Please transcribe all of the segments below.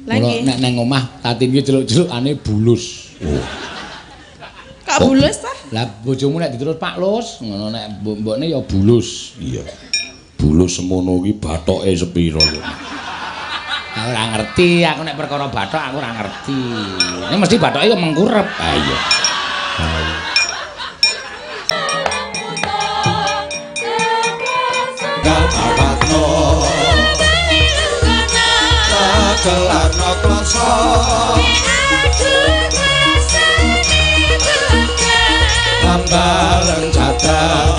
Lagi nek nang omah tatin ki celuk-celukane bulus. Kak bulus ta? Lah bojomu nek diterus Pak Lus, ngono nek mbokne ya bulus. Iya. Bulus semono ki bathoke sepiro yo. Aku ora ngerti, aku nek perkara bathok aku ora ngerti. Ini mesti bathoke yo mengkurep. Ah iya. Kelana klasa ambalan jatah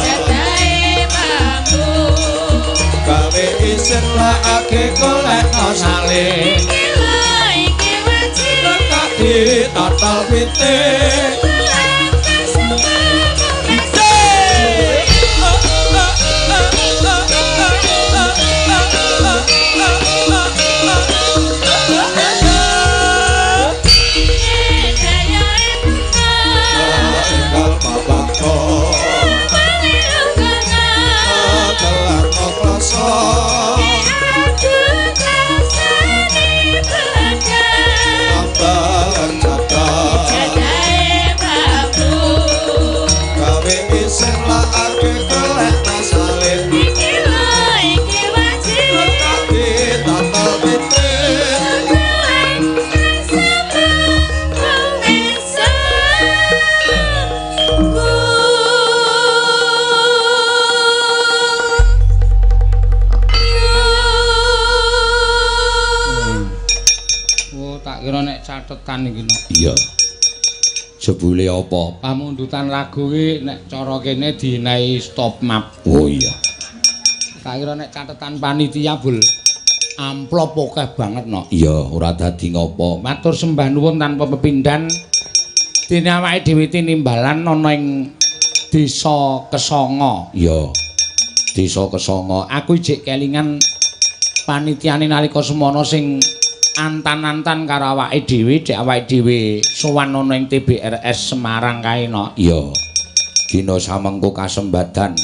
gawe isin lakake golekno salin lekak ditotal pitik catetan iki no. Iya. Jebule apa? Pamundutan lagu ki nek cara kene dinehi stop map. Oh iya. Tak kira nek catetan panitia bul amplop akeh banget no. Iya, ora dadi ngopo. Matur sembah nuwun tanpa pepindhan. Dene awake dhewe tinimbalan ana ing Desa Kesanga. Iya. Desa Kesanga. Aku jek kelingan panitiane nalika semono sing antan-antan karo awake dhewe, dek awake dhewe sowan ana ing TBRS Semarang kae no. Iya. Dina samengko kasembadan.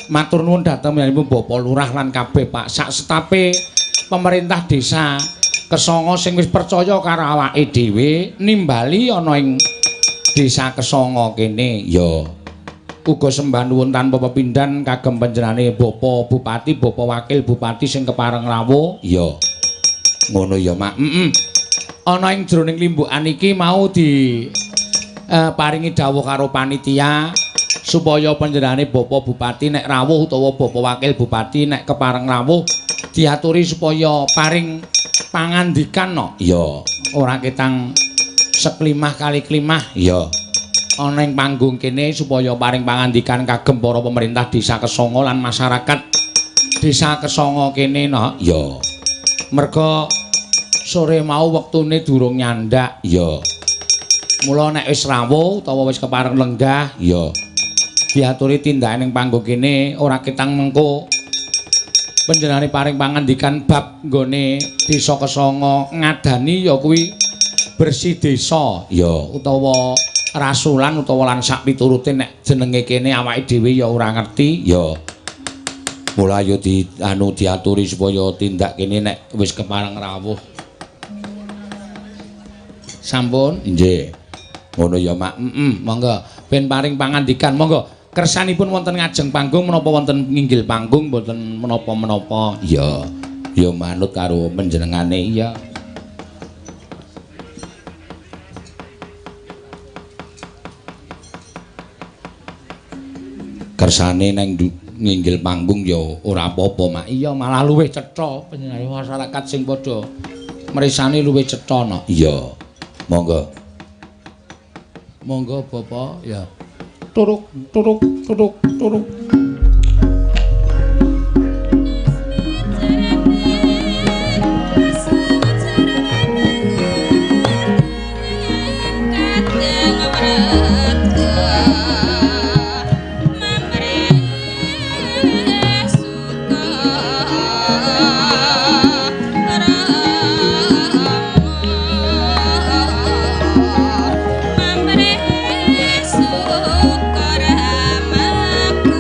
Matur nuwun dhateng mripun Bapak Lurah lan kabeh Pak sak setape pemerintah desa Kesanga sing wis percaya karo awake dhewe nimbali ana ing Desa Kesanga kene. Ya. Uga sembah nuwun tanpa pepindhan kagem panjenengane Bapak Bupati, Bapak Wakil Bupati sing kepareng rawuh. Ya. Ngono ya, Mak. Ana ing jroning limbukan iki mau di paringi dawuh karo panitia supaya panjenengane Bapak Bupati nek rawuh utawa Bapak Wakil Bupati nek kepareng rawuh diaturi supaya paring pangandikan no. Iya. Ora ketang seklimah kali klimah. Iya. Ana ing panggung kene supaya paring pangandikan kagem para pemerintah Desa Kesanga lan masyarakat Desa Kesanga kene no. Iya. Merga sore mau wektune durung nyandak. Iya. Mula nek wis rawuh utawa wis kepareng lenggah, Iya. diaturi tindakan ing panggung kene ora ketang mengko panjenengane paring pangandikan bab nggone Desa Kesanga ngadani ya kuwi bersih desa. Iya. Utawa rasulan utawa lan sak piturute nek jenenge kene awake dhewe ya ora ngerti. Ya. Mula yo diaturi supaya tindak kene nek wis kepareng rawuh. Sampun? Nggih. Ngono ya, Mak. Monggo ben paring pangandikan monggo. Kersanipun wonten ngajeng panggung menapa wonten nginggil panggung mboten menapa-menapa. Iya. Ya manut karo panjenengane. Iya. Kersane nang nginggil panggung ya ora apa-apa, Mak. Iya, malah luwih cetha panjenengane masyarakat sing padha mrisani luwih cetha no. Iya. Monggo. Monggo Bapak, ya. Turuk turuk turuk turuk. Mamre suka ramaku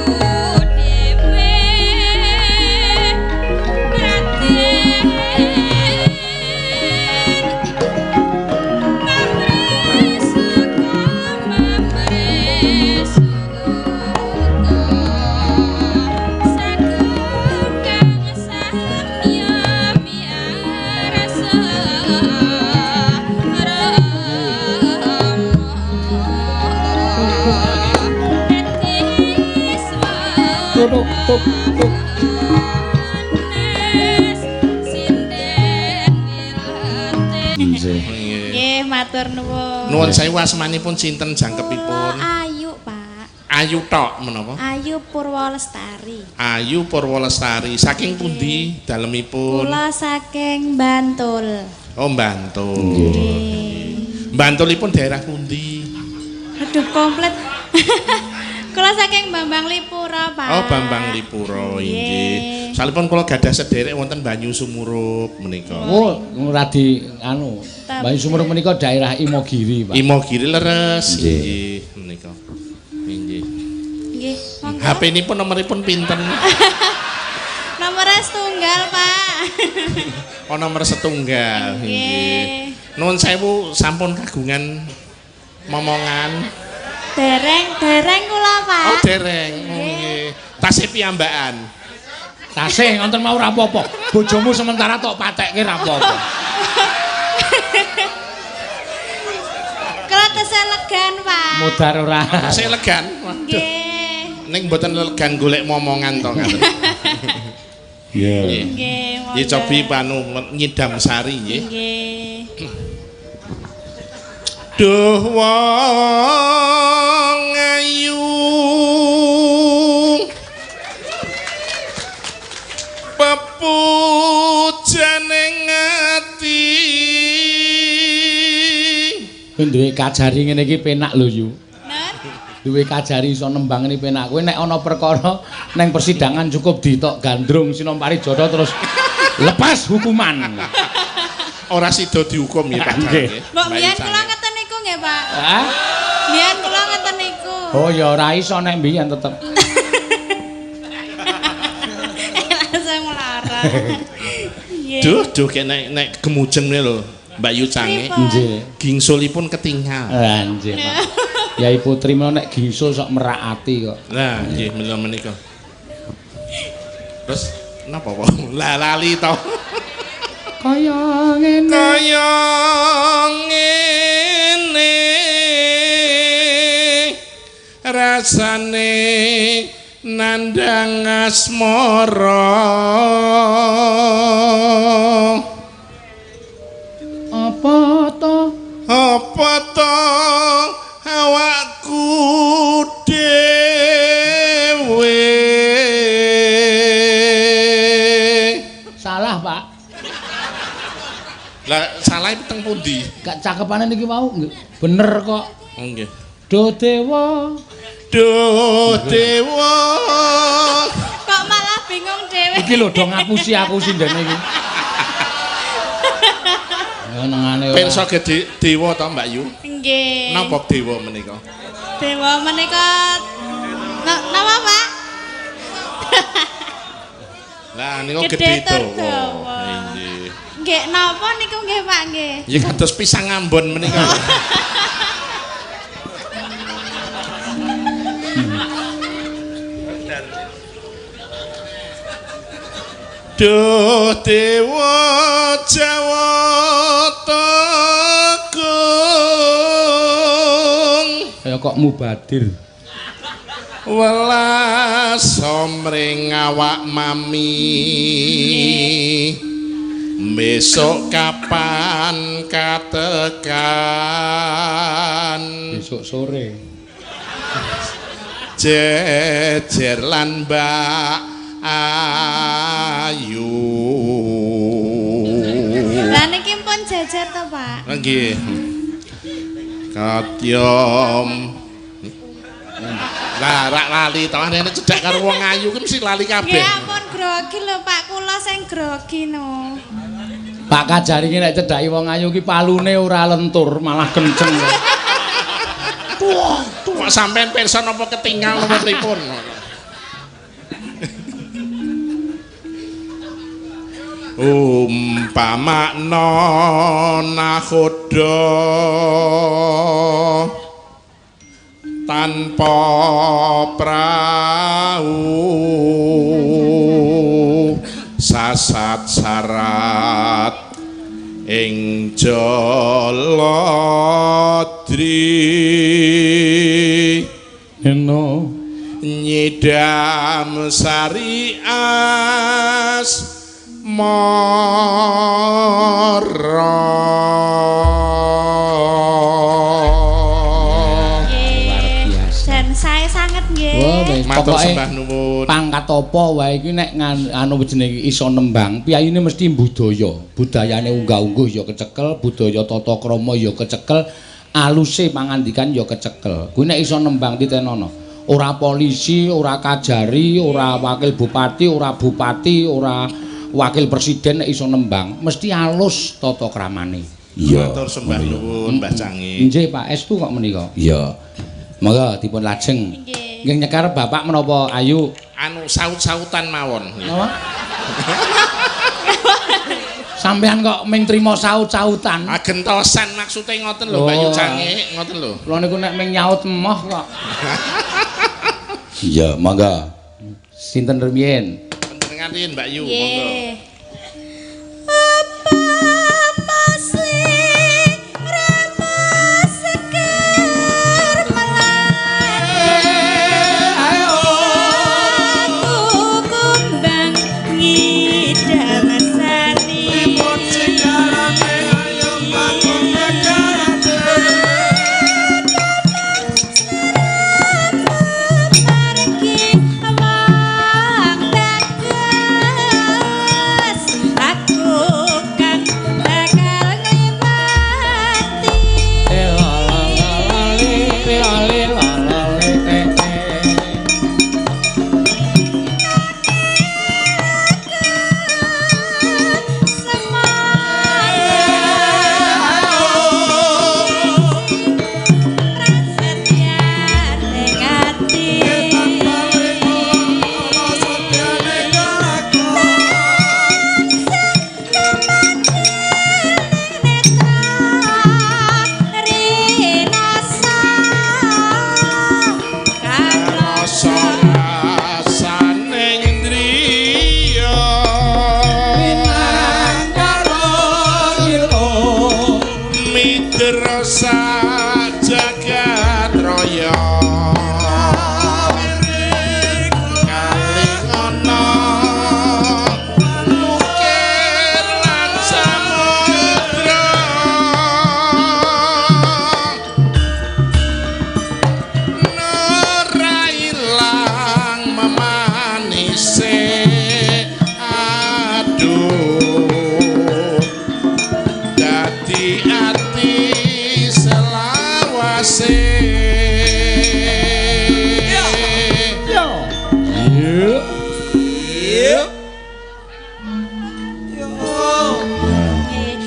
tuk tuk tuk. Nggih, matur nuwun. Nuwun sewu asmanipun sinten jangkepipun? Ayu, Pak. Ayu tok menapa? Ayu Purwolestari. Ayu Purwolestari. Saking pundi dalemipun? Kula saking Bantul. Oh, Bantul. Nggih. Bantulipun daerah pundi? Aduh, komplit. Kula saking Bambang Lipura, Pak. Oh, Bambang Lipura inggih. Salipun kula gadah sederek wonten Banyu Sumurup menika. Oh, radi anu. Banyu Sumurup menika daerah Imogiri, Pak. Imogiri leres nggih menika. Nggih. Nggih. HP-nipun nomoripun pinten? Nomornya setunggal, Pak. Oh, nomor setunggal. Nggih. Nuwun sewu sampun kagungan momongan. Dereng kula, Pak. Oh, dereng. Nggih. Tasih piyambakan. Tasih ngonten mau ora apa-apa. Bojomu sementara tok patekke ora apa-apa. Kula tesih legan, Pak. Mudar ora. Tasih elegan. Waduh. Nggih. Ning mboten elegan golek momongan to ngaten. Iya. Nggih. Nggih cobi panu nyidam sari nggih. Nggih. Duh wong ayu pepujaning ati Kowe duwe kajari ngene iki penak lho yu. Nen? Duwe kajari iso nembang ngene penak. Kowe nek ana perkara neng persidangan cukup ditok gandrung Sinompari Jodho terus lepas hukuman. ora sida dihukum ya Pak. Nggih. Mbok mbiyen kula ngeten niku nggih, Pak. Hah? Mbiyen kula ngeten niku. Oh ya ora iso nek mbiyen tetep. Langsung melarang. Duh nek gemujeng lho Mbak Yu Cange. Nggih. Gingsulipun ketinggal. Anjir, Pak. Yai Putri menawa nek gingsul sok merak ati kok. Nah, nggih menika. Terus napa po? Lah lali to. Kaya ngene. Kaya ngene rasane nandhang asmara. Apa to awakku dhewe Salah, Pak. lah salah teng pundi? Gak cakepane niki mau bener kok. Oh nggih. Do dewa. Kok malah bingung dhewe. Iki lho do ngapusi aku sindene iki. Ya nengane ora. Pirsa gedhe dewa to Mbak Yu? Nggih. Napa dewa menika? Dewa menika napa, Pak? Lah niku Gedhe gedhe tur dawa. dawa. Nggih. Nggih napa niku nggih, Pak nggih? Ya kados pisang ambon menika. Duh dewa Jawata Agung Kaya kok mubadir. welas somring awak mami besok kapan katekan Besok sore. jejer lan Mbak Ayu. Lah niki pun jejer to, Pak? Nggih. Katyom. Lah rak lali to anene cedhak karo wong ayu ki mesti lali kabeh. Nggih ampun grogi lho, Pak. Kula sing grogi no. Pak Kajari ki nek cedhaki wong ayu ki palune ora lentur, malah kenceng. Wah, kok sampean pirsa napa ketinggal napa pripun? Umpamakna nakhoda tanpa prau sasat sarat ing Jaladri Eno nyidam sari asmara. Dan saya sangat nggih. Wah, wis Matur pokoke sembah nuwun. pangkat apa wae iki nek anu jenenge iso nembang, piyayine mesti budaya. Budayane unggah-ungguh ya kecekel, budaya tata krama ya kecekel, aluse pangandikan ya kecekel. Kuwi nek iso nembang titenono. Ora polisi, ora kajari, ora wakil bupati, ora bupati, ora wakil presiden nek iso nembang, mesti alus tata kramane. Iya. Matur sembah nuwun Mbah Canggih. Nggih, Pak Estu kok menika. Iya. Monggo dipun lajeng. Nggih. Nggih nyekar Bapak menapa ayu? Anu saut-sautan mawon. Apa? Sampean kok ming trima saut-sautan. Agentosan maksude ngoten lho Mbak Yu Canggih, ngoten lho. Kula niku nek ming nyaut emoh kok. Iya, mangga. Sinten rumiyin? Panjenengan riyin Mbak Yu, monggo. Nggih.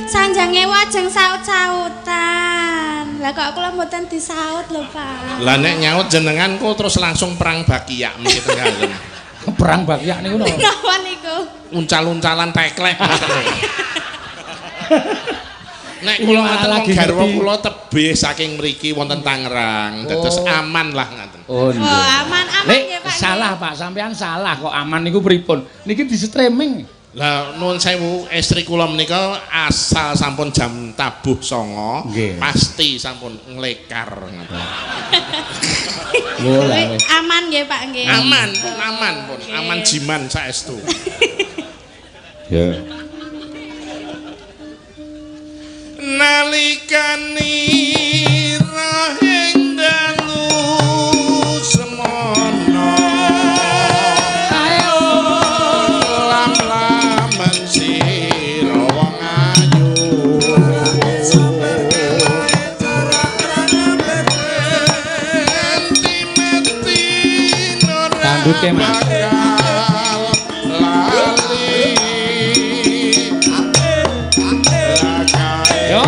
Sanjange wajeng saut-sautan. Lah kok kula mboten disaut lho, Pak. Lah nek nyaut jenengan kok terus langsung perang bakiak mriki tenggalen. Perang bakyak niku napa? Napa niku? Uncal-uncalan teklek ngoten lho. Nek kula ngaten wong garwa kula tebih saking mriki wonten Tangerang, dados aman lah ngaten. Oh, Oh, aman-aman nggih, Pak. Salah, Pak. Sampean salah kok aman niku pripun? Niki di streaming. Lah nuwun sewu istri kula menika asal sampun jam tabuh 09.00 Nggih. pasti sampun nglekar ngoten. Lho lah wis. Aman nggih, Pak nggih. Aman pun, aman jiman saestu. Ya. Nalikane rahing dalu semono ayo lam-laman sira wong ayu Tanduke, Mas. Yo.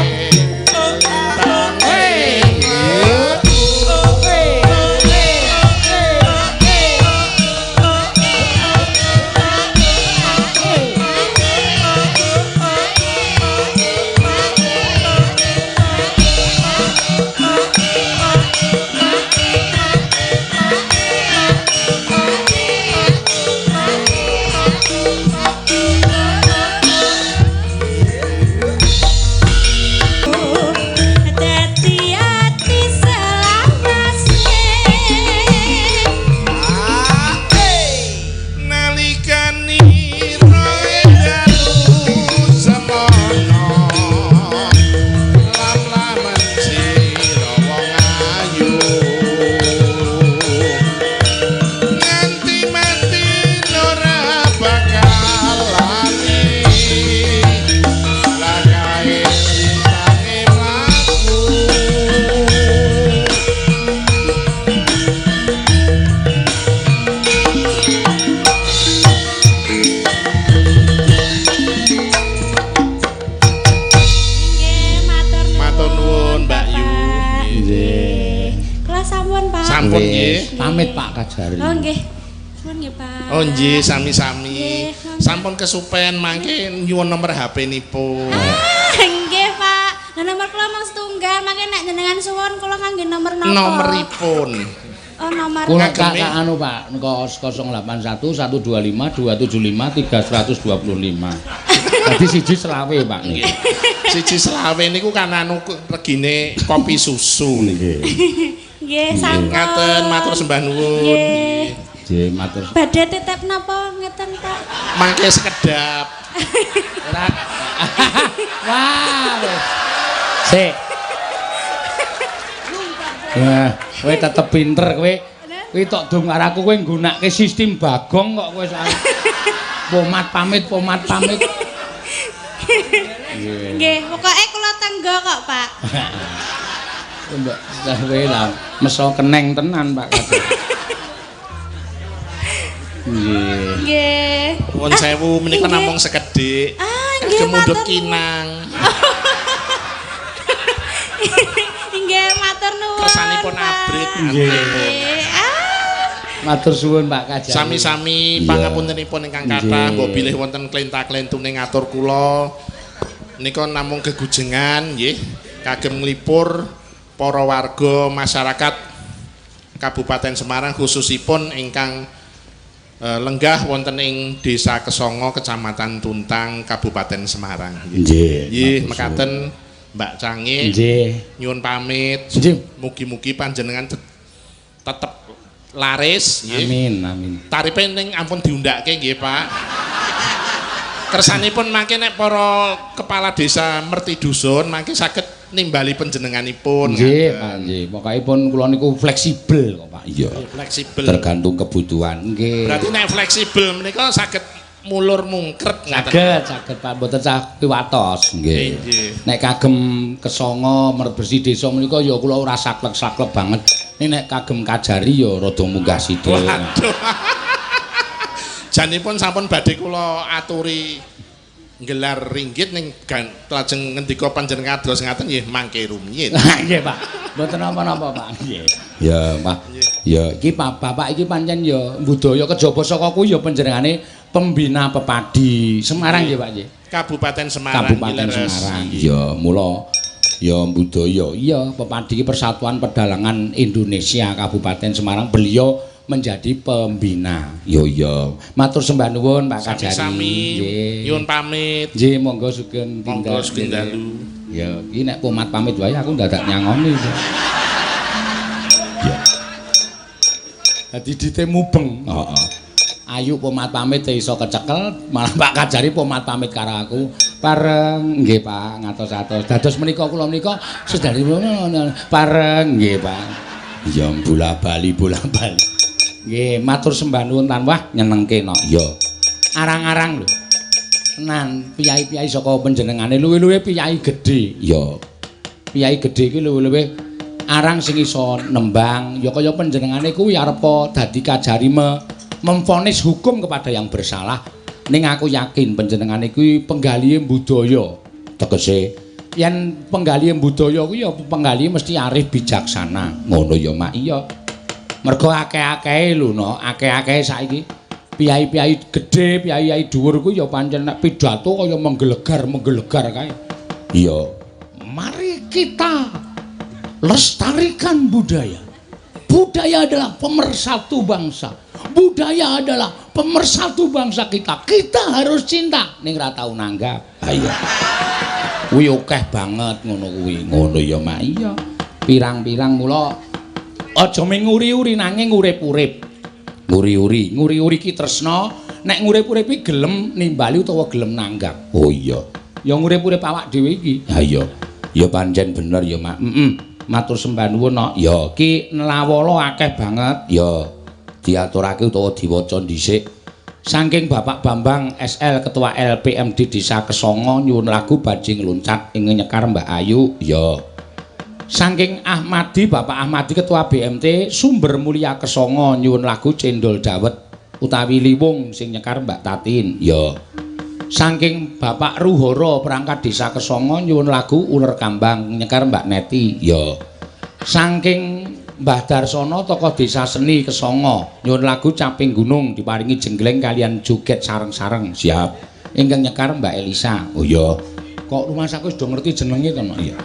sampun nggih. Pamit Pak Kajari. Oh nggih. Suwun nggih, Pak. Oh nggih, sami-sami. Nggih, Sampun kesupen mangke nyuwun nomor HP-nipun. Nggih, Pak. Lah nomor kula mung setunggal, mangke nek jenengan suwun kula ngangge nomor napa? Nomoripun. Oh, nomor. Kula Ngagemi. kakak anu Pak, niku 081 125 275 325. Dadi siji selawe Pak niki. Siji selawe niku kan anu regine kopi susu niki. Nggih, sampun. Ngaten matur sembah nuwun. Nggih. Nggih, matur. Badhe titip napa ngeten, Pak? Mangke sekedap. Ora. Wah. Sik. Wah, kowe tetep pinter kowe. Kowe tok dong karo aku kowe nggunakake sistem bagong kok kowe sak. Pomat pamit. Nggih, pokoke kula tenggo kok, Pak. Mbak kowe lah meso keneng tenan Pak Kadek. Nggih. Nggih. Nuwun sewu menika nggih. namung sekedhik. Nggih, Kemudhut matur kinang. Nggih, matur nuwun. Kersanipun Pak. abrit. Nggih. Matur suwun Pak Kajari. Sami-sami Iya. pangapuntenipun ingkang kathah, Nggih. mbok bilih wonten klenta-klentune ngatur kula. Nika namung gegujengan nggih kagem nglipur para warga masyarakat Kabupaten Semarang khususipun ingkang lenggah wonten ing Desa Kesongo Kecamatan Tuntang Kabupaten Semarang. Nggih. Nggih, mekaten Mbak Cange Nggih. nyuwun pamit. Nggih. Mugi-mugi panjenengan tetep laris nggih. Amin. Tarife ning ampun diundhake nggih, Pak. Kersanipun mangke nek para kepala desa merti dusun mangke saged nimbali panjenenganipun. Nggih, Pak, nggih. Pokokipun kula niku fleksibel kok, Pak. Iya. Fleksibel. Tergantung kebutuhan. Nggih. Berarti nek fleksibel menika saged mulur mungkret Saged Pak, mboten cah piwatos. Nggih. Nggih. Nek kagem kesongo bersih desa menika ya kula ora saklek-saklek banget. Nek kagem Kajari ya rada munggah sithik. Waduh. Janipun sampun badhe kula aturi nggelar ringgit ning lajeng ngendika panjenengan adros ngaten nggih mangke rumiyin. Nggih, Pak. Mboten napa-napa, Pak. Nggih. Ya, Pak. Ya, iki Bapak iki pancen ya budaya kejaba saka ku ya panjenengane pembina pepadi Semarang nggih, Pak nggih. Kabupaten Semarang. Kabupaten Semarang. Ya, mula ya budaya. Iya, pepadi iki Persatuan Pedalangan Indonesia Kabupaten Semarang. Beliau menjadi pembina. Yo. Matur sembah nuwun Pak Kajari. Sami-sami nyuwun pamit. Nggih, monggo sugeng Monggo sugeng dalu. Ya, iki nek pomat pamit wae aku dadak nyangoni. Ya. Dadi dite mubeng. Heeh. Ayu pomat pamit iso kecekel, malah Pak Kajari pomat pamit karo aku. Pareng nggih Pak, ngatos-atos. Dados menika kula menika sedari pareng nggih Pak. Ya bola-bali. Nggih, matur sembah nuwun tanwah nyenengke no. Ya. Arang-arang lho. Tenan, piyai-piyai saka panjenengane luwih-luwih piyai gedhe. Ya. Piyai gedhe iki luwih-luwih arang sing iso nembang, ya kaya panjenengane kuwi arep dadi Kajari memvonis hukum kepada yang bersalah. Ning aku yakin panjenengane kuwi penggalihe budaya. Tegese yen penggalihe budaya kuwi ya penggalihe mesti arif bijaksana. Ngono ya, Mak. Iya. Mergo akeh-akehe lho no, akeh-akehe saiki piyai-piyai gedhe, piyai-piyai dhuwur ku ya pancen nek pidato kaya menggelegar kae. Iya. Mari kita lestarikan budaya. Budaya adalah pemersatu bangsa. Budaya adalah pemersatu bangsa kita. Kita harus cinta. Ning ra tau nanggap. Ayo. Kuwi akeh banget ngono kuwi. Ngono ya, Mak. Iya. Pirang-pirang mula aja menguri-uri nanging urip-urip. Nguri-uri ki tresna, nek ngurip-urip iki gelem nimbali utawa gelem nanggap. Oh iya. Ya ngurip-urip awak dhewe iki. Ha iya. Ya pancen bener ya, Mak. Matur sembah nuwun no. Ya ki nelawala akeh banget. Ya diaturake utawa diwaca dhisik. Saking Bapak Bambang SL Ketua LPMD Desa Kesongo nyuwun lagu Bajing Loncat ing nyekar Mbak Ayu. Ya. Saking Ahmadi, Bapak Ahmadi Ketua BMT Sumber Mulia Kesongo nyuwun lagu Cendol Dawet utawi Liwung sing nyekar Mbak Tatin. Ya. Saking Bapak Ruhoro perangkat Desa Kesongo nyuwun lagu Uler Kambang nyekar Mbak Neti. Ya. Saking Mbah Darsana toko Desa Seni Kesongo nyuwun lagu Caping Gunung diparingi jenggleng kalian joget sareng-sareng. Siap. Ingkang nyekar Mbak Elisa. Oh iya. Kok rumah saku wis do ngerti jenenge to, Nok? Iya.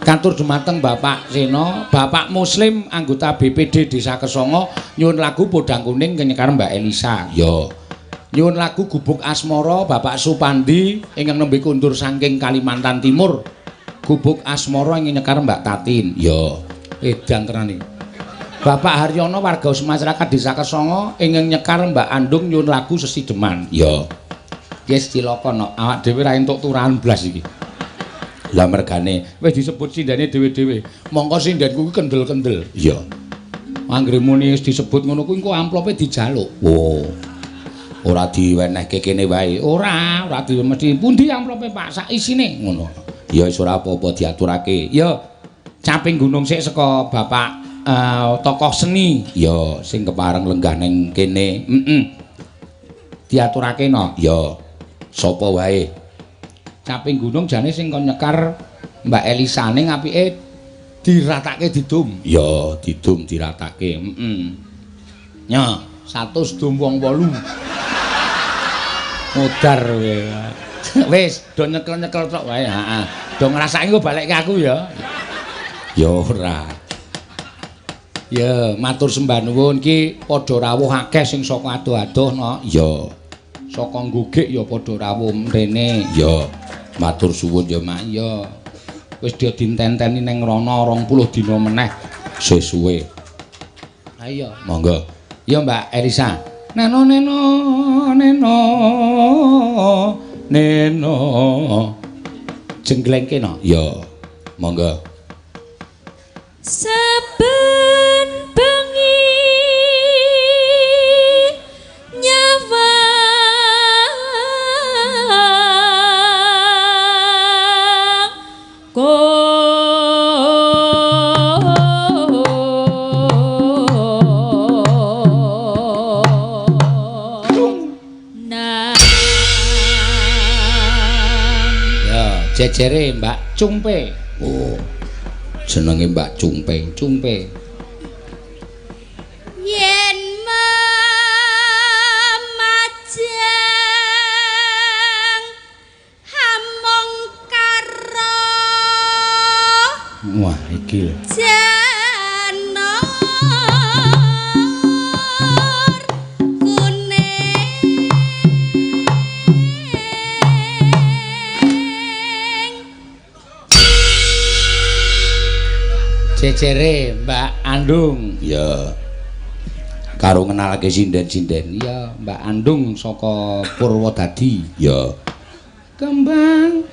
Katur dumateng Bapak Seno, Bapak Muslim anggota BPD Desa Kesongo nyuwun lagu Podang Kuning nyekar Mbak Elisa. Iya. Nyuwun lagu Gubuk Asmara Bapak Supandi ingkang nembe kundur saking Kalimantan Timur. Gubuk Asmara ingkang nyekar Mbak Tatin. Iya. Edan tenan iki. Bapak Haryono warga masyarakat Desa Kesongo ingkang nyekar Mbak Andung nyuwun lagu Sesideman. Iya. Yes cilaka no, awak dhewe ra entuk turahan blas iki. Lah mergane Wis disebut sindane dhewe-dhewe. Mongko sindanku kuwi kendel-kendel. iya. Anggere muni wis disebut ngono kuwi engko amplope dijaluk. Oh. Ora diwenehke kene wae. Ora mesti pundi amplope Pak sak isine ngono. Ya wis ora apa-apa diaturake. Ya Caping Gunung sik saka Bapak tokoh seni. Ya sing kepareng lenggah ning kene. Diaturake no. Ya. Sapa wae? Caping Gunung jane sing kon nyekar Mbak Elisane ngapike diratake didum. Ya, didum diratake. Nya, 100 dum wong 8. Modar kowe. Wis, do nyekel-nyekel tok wae, heeh. Do ngrasake engko balekke aku ya. Ya ora. Ya, matur sembah nuwun iki padha rawuh akeh sing saka adoh-adoh no. Ya. Saka nggugik ya padha rawuh mrene. Ya. Matur suwun ya, Mak. Ya. Wis dia ditenteni ning rono 20 dina meneh sesuwe. Ha iya, Monggo. ya Mbak Elisa. Neno jengglengke no. Ya. Monggo. Saben bengi nyawa jejere Mbak Cumpe. Oh. Jenenge Mbak Cumpe. Cumpe. yen mamajang hamong karo Wah, iki lho. janor Jejere Mbak Andung. Ya. Karo ngenalake sinden-sinden. Iya, Mbak Andung saka Purwodadi. Ya. Kembang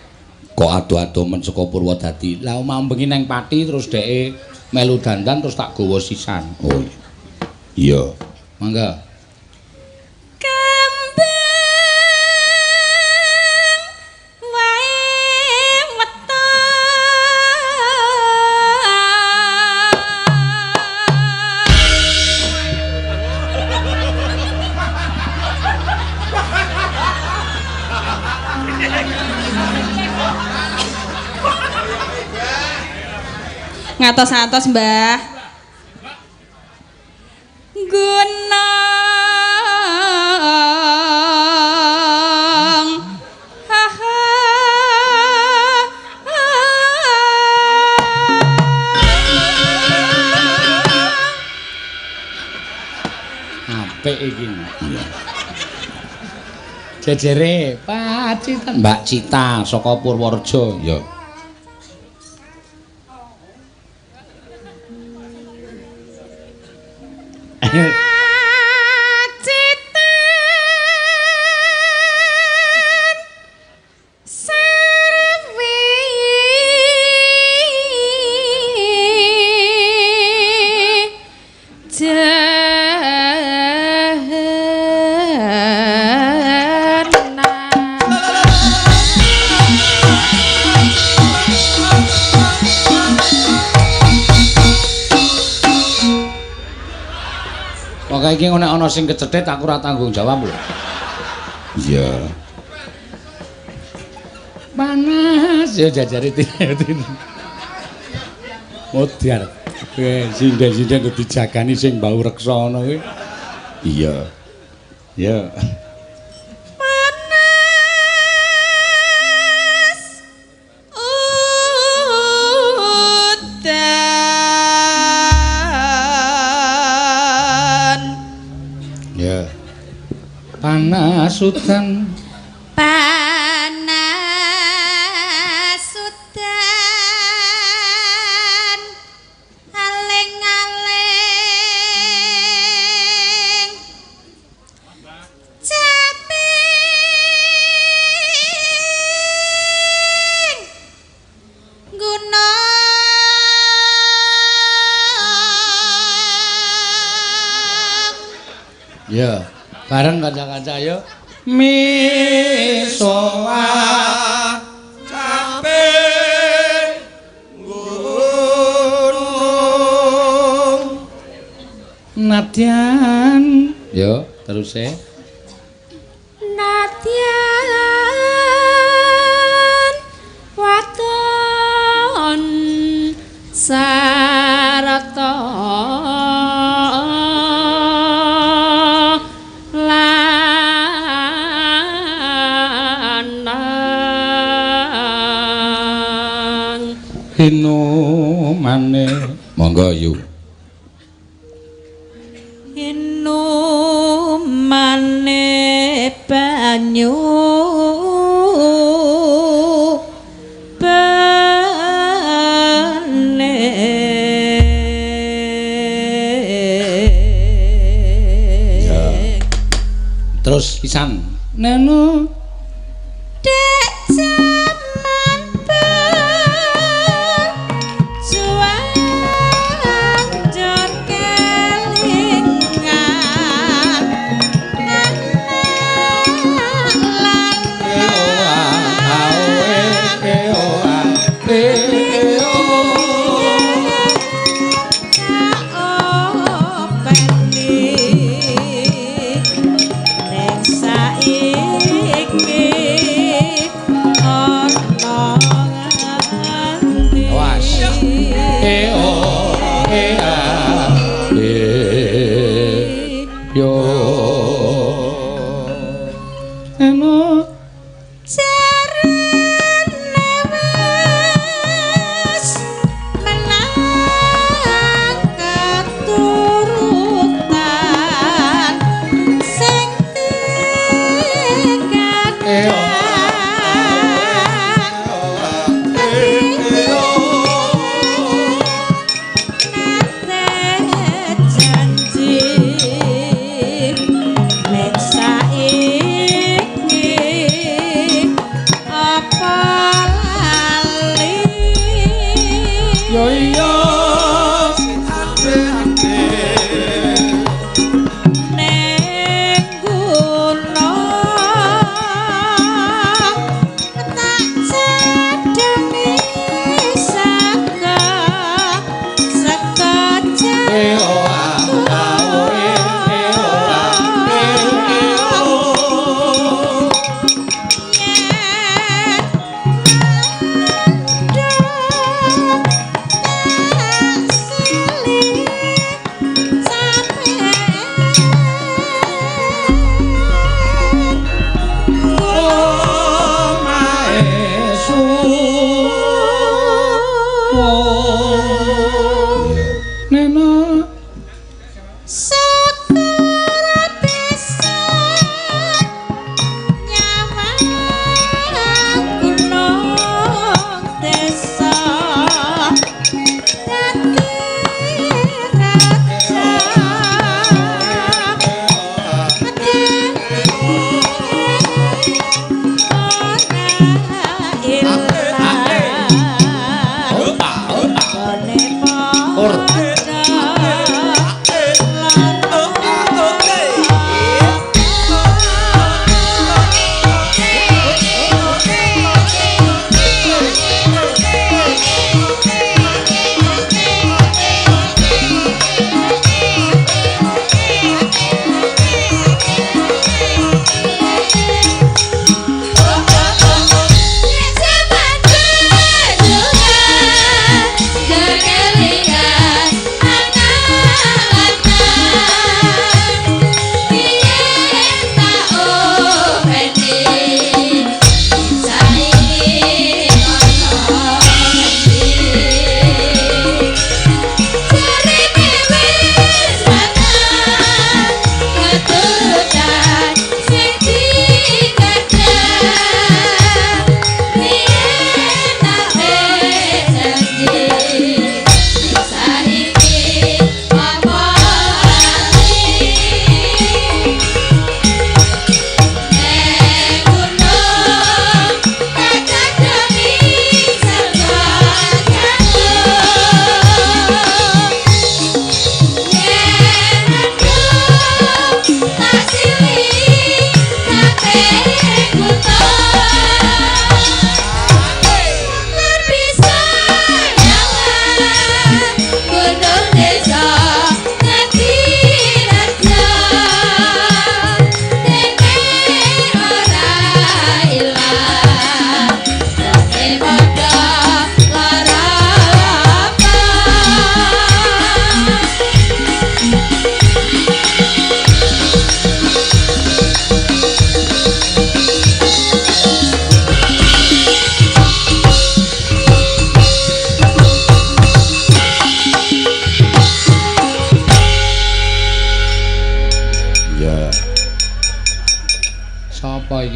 Kok ado-ado men saka Purwodadi. lah omah bengi nang Pati terus dheke melu dandan terus tak gawa sisan. Oh. Iya. Mangga. ngatos-ngatos Mbah gunung apik iki. Iya. Jejere Pacitan Mbak Cita saka Purworejo. Ya. Pokoke iki nek ana sing kecethit aku ora tanggung jawab lho. Iya. Panas ya jajare tin. Modar. Sinden-sinden dadi jagani sing bau reksa ngono kuwi. Iya. Ya. Ya. Panas udan. Panas udan. Aling-aling. Caping. Gunung. Ya. Bareng kanca-kanca ayo. Misoa Cape gunung nadyan. Yo, terus e. Nadyan waton sarata lanang Hinumane. Monggo yu. inumane banyu bane Terus pisan. Nenu dek jaman berjuang jor kelingan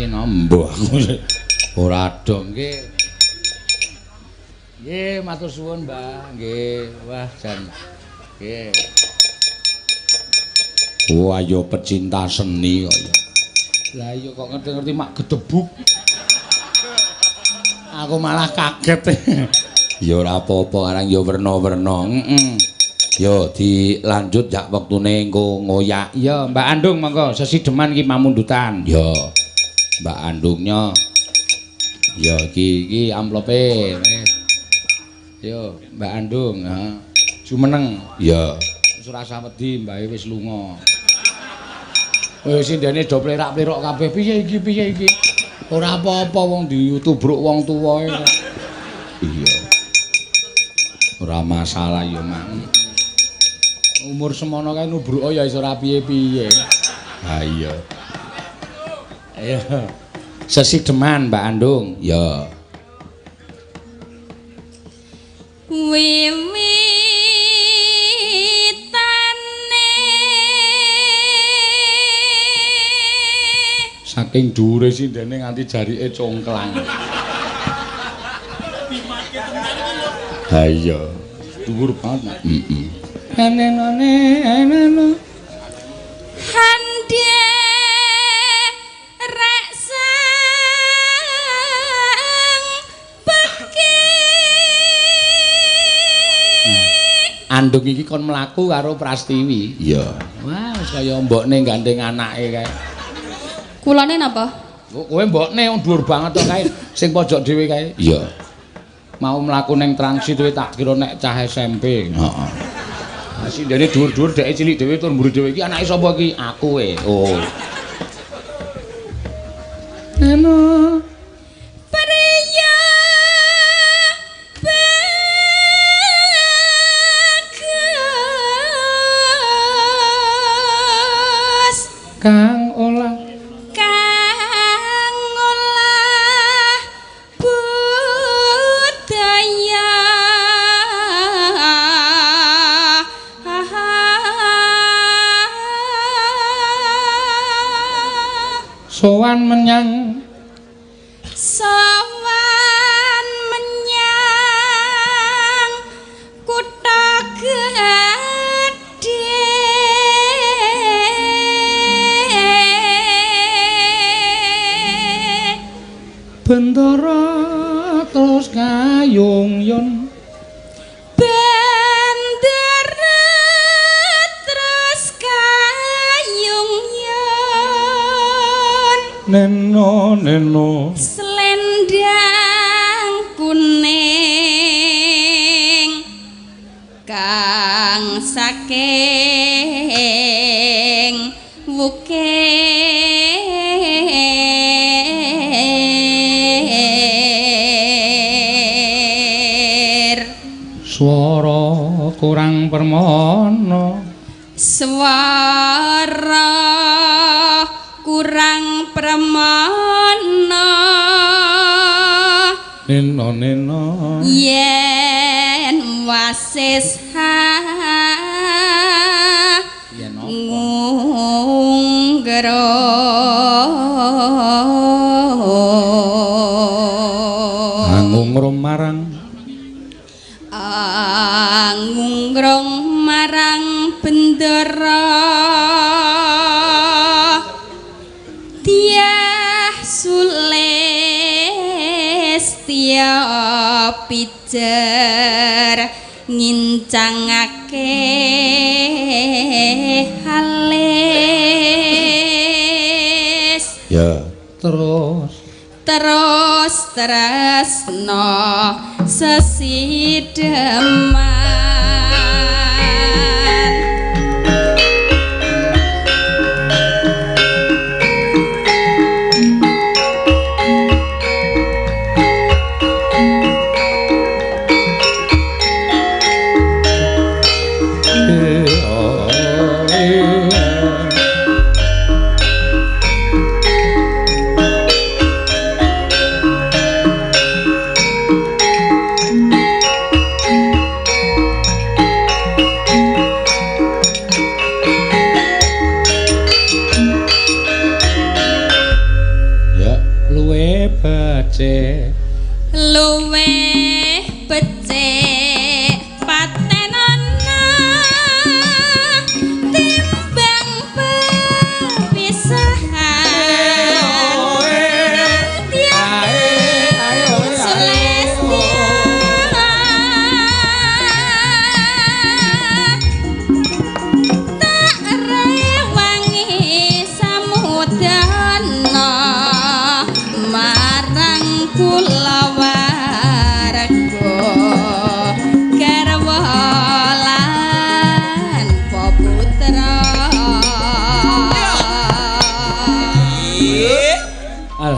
nambuh aku ora dong nggih. Nggih, matur suwun, Mbah. Nggih, wah jan. Nggih. Wah, ya pecinta seni kok ya. Lah iya kok ngerti-ngerti mak gedebuk. Aku malah kaget. Ya ora apa-apa, arang ya werna-werna. Yo dilanjut jak wektune engko ngoyak. Iya, Mbak Andung monggo sesideman iki pamundutan. Yo. Mbak Andungnya. Yo iki amplope. Yo, Mbak Andung, ha. Jumeneng. Yo. Wis ora usah wedi, mbake wis lunga. Wis sindene do plerak-plerok kabeh. Piye iki? Ora apa-apa wong ditubruk wong tuwae. Iya. Ora masalah yo, Mang. Umur semono kae nubruk ya iso ora piye-piye. Ha iya. Ayo. Sesideman Mbak Andung. Ya. Wiwitane saking dhuwure sindene nganti jarike congklang. Ha iya. Dhuwur banget. Hande reksang beki Andung iki kon mlaku karo Prastiwi. Iya. Wah, wis kaya mbokne gandeng anake kae. kulane napa? Kowe mbokne wong dhuwur banget to kae sing pojok dhewe kae. Iya. Mau mlaku ning transit kowe tak kira nek cah SMP. Heeh. Sindene dhuwur-dhuwur dheke cilik dhewe tur mburi dhewe iki anake sapa iki? Aku we. Oh. Neno Priya bagus Kang olah budaya sowan menyang kutha gedhe bendara terus kayungyon bendera terus kayungyon neno selendang kuning kang saking wukir swara kurang permono swara kurang pramana neno yen wasis yen ngunggro angungrum marang angunggrong marang bendera Tiah Sulestia pijer ngincangake halis Ya. terus tresno sesideman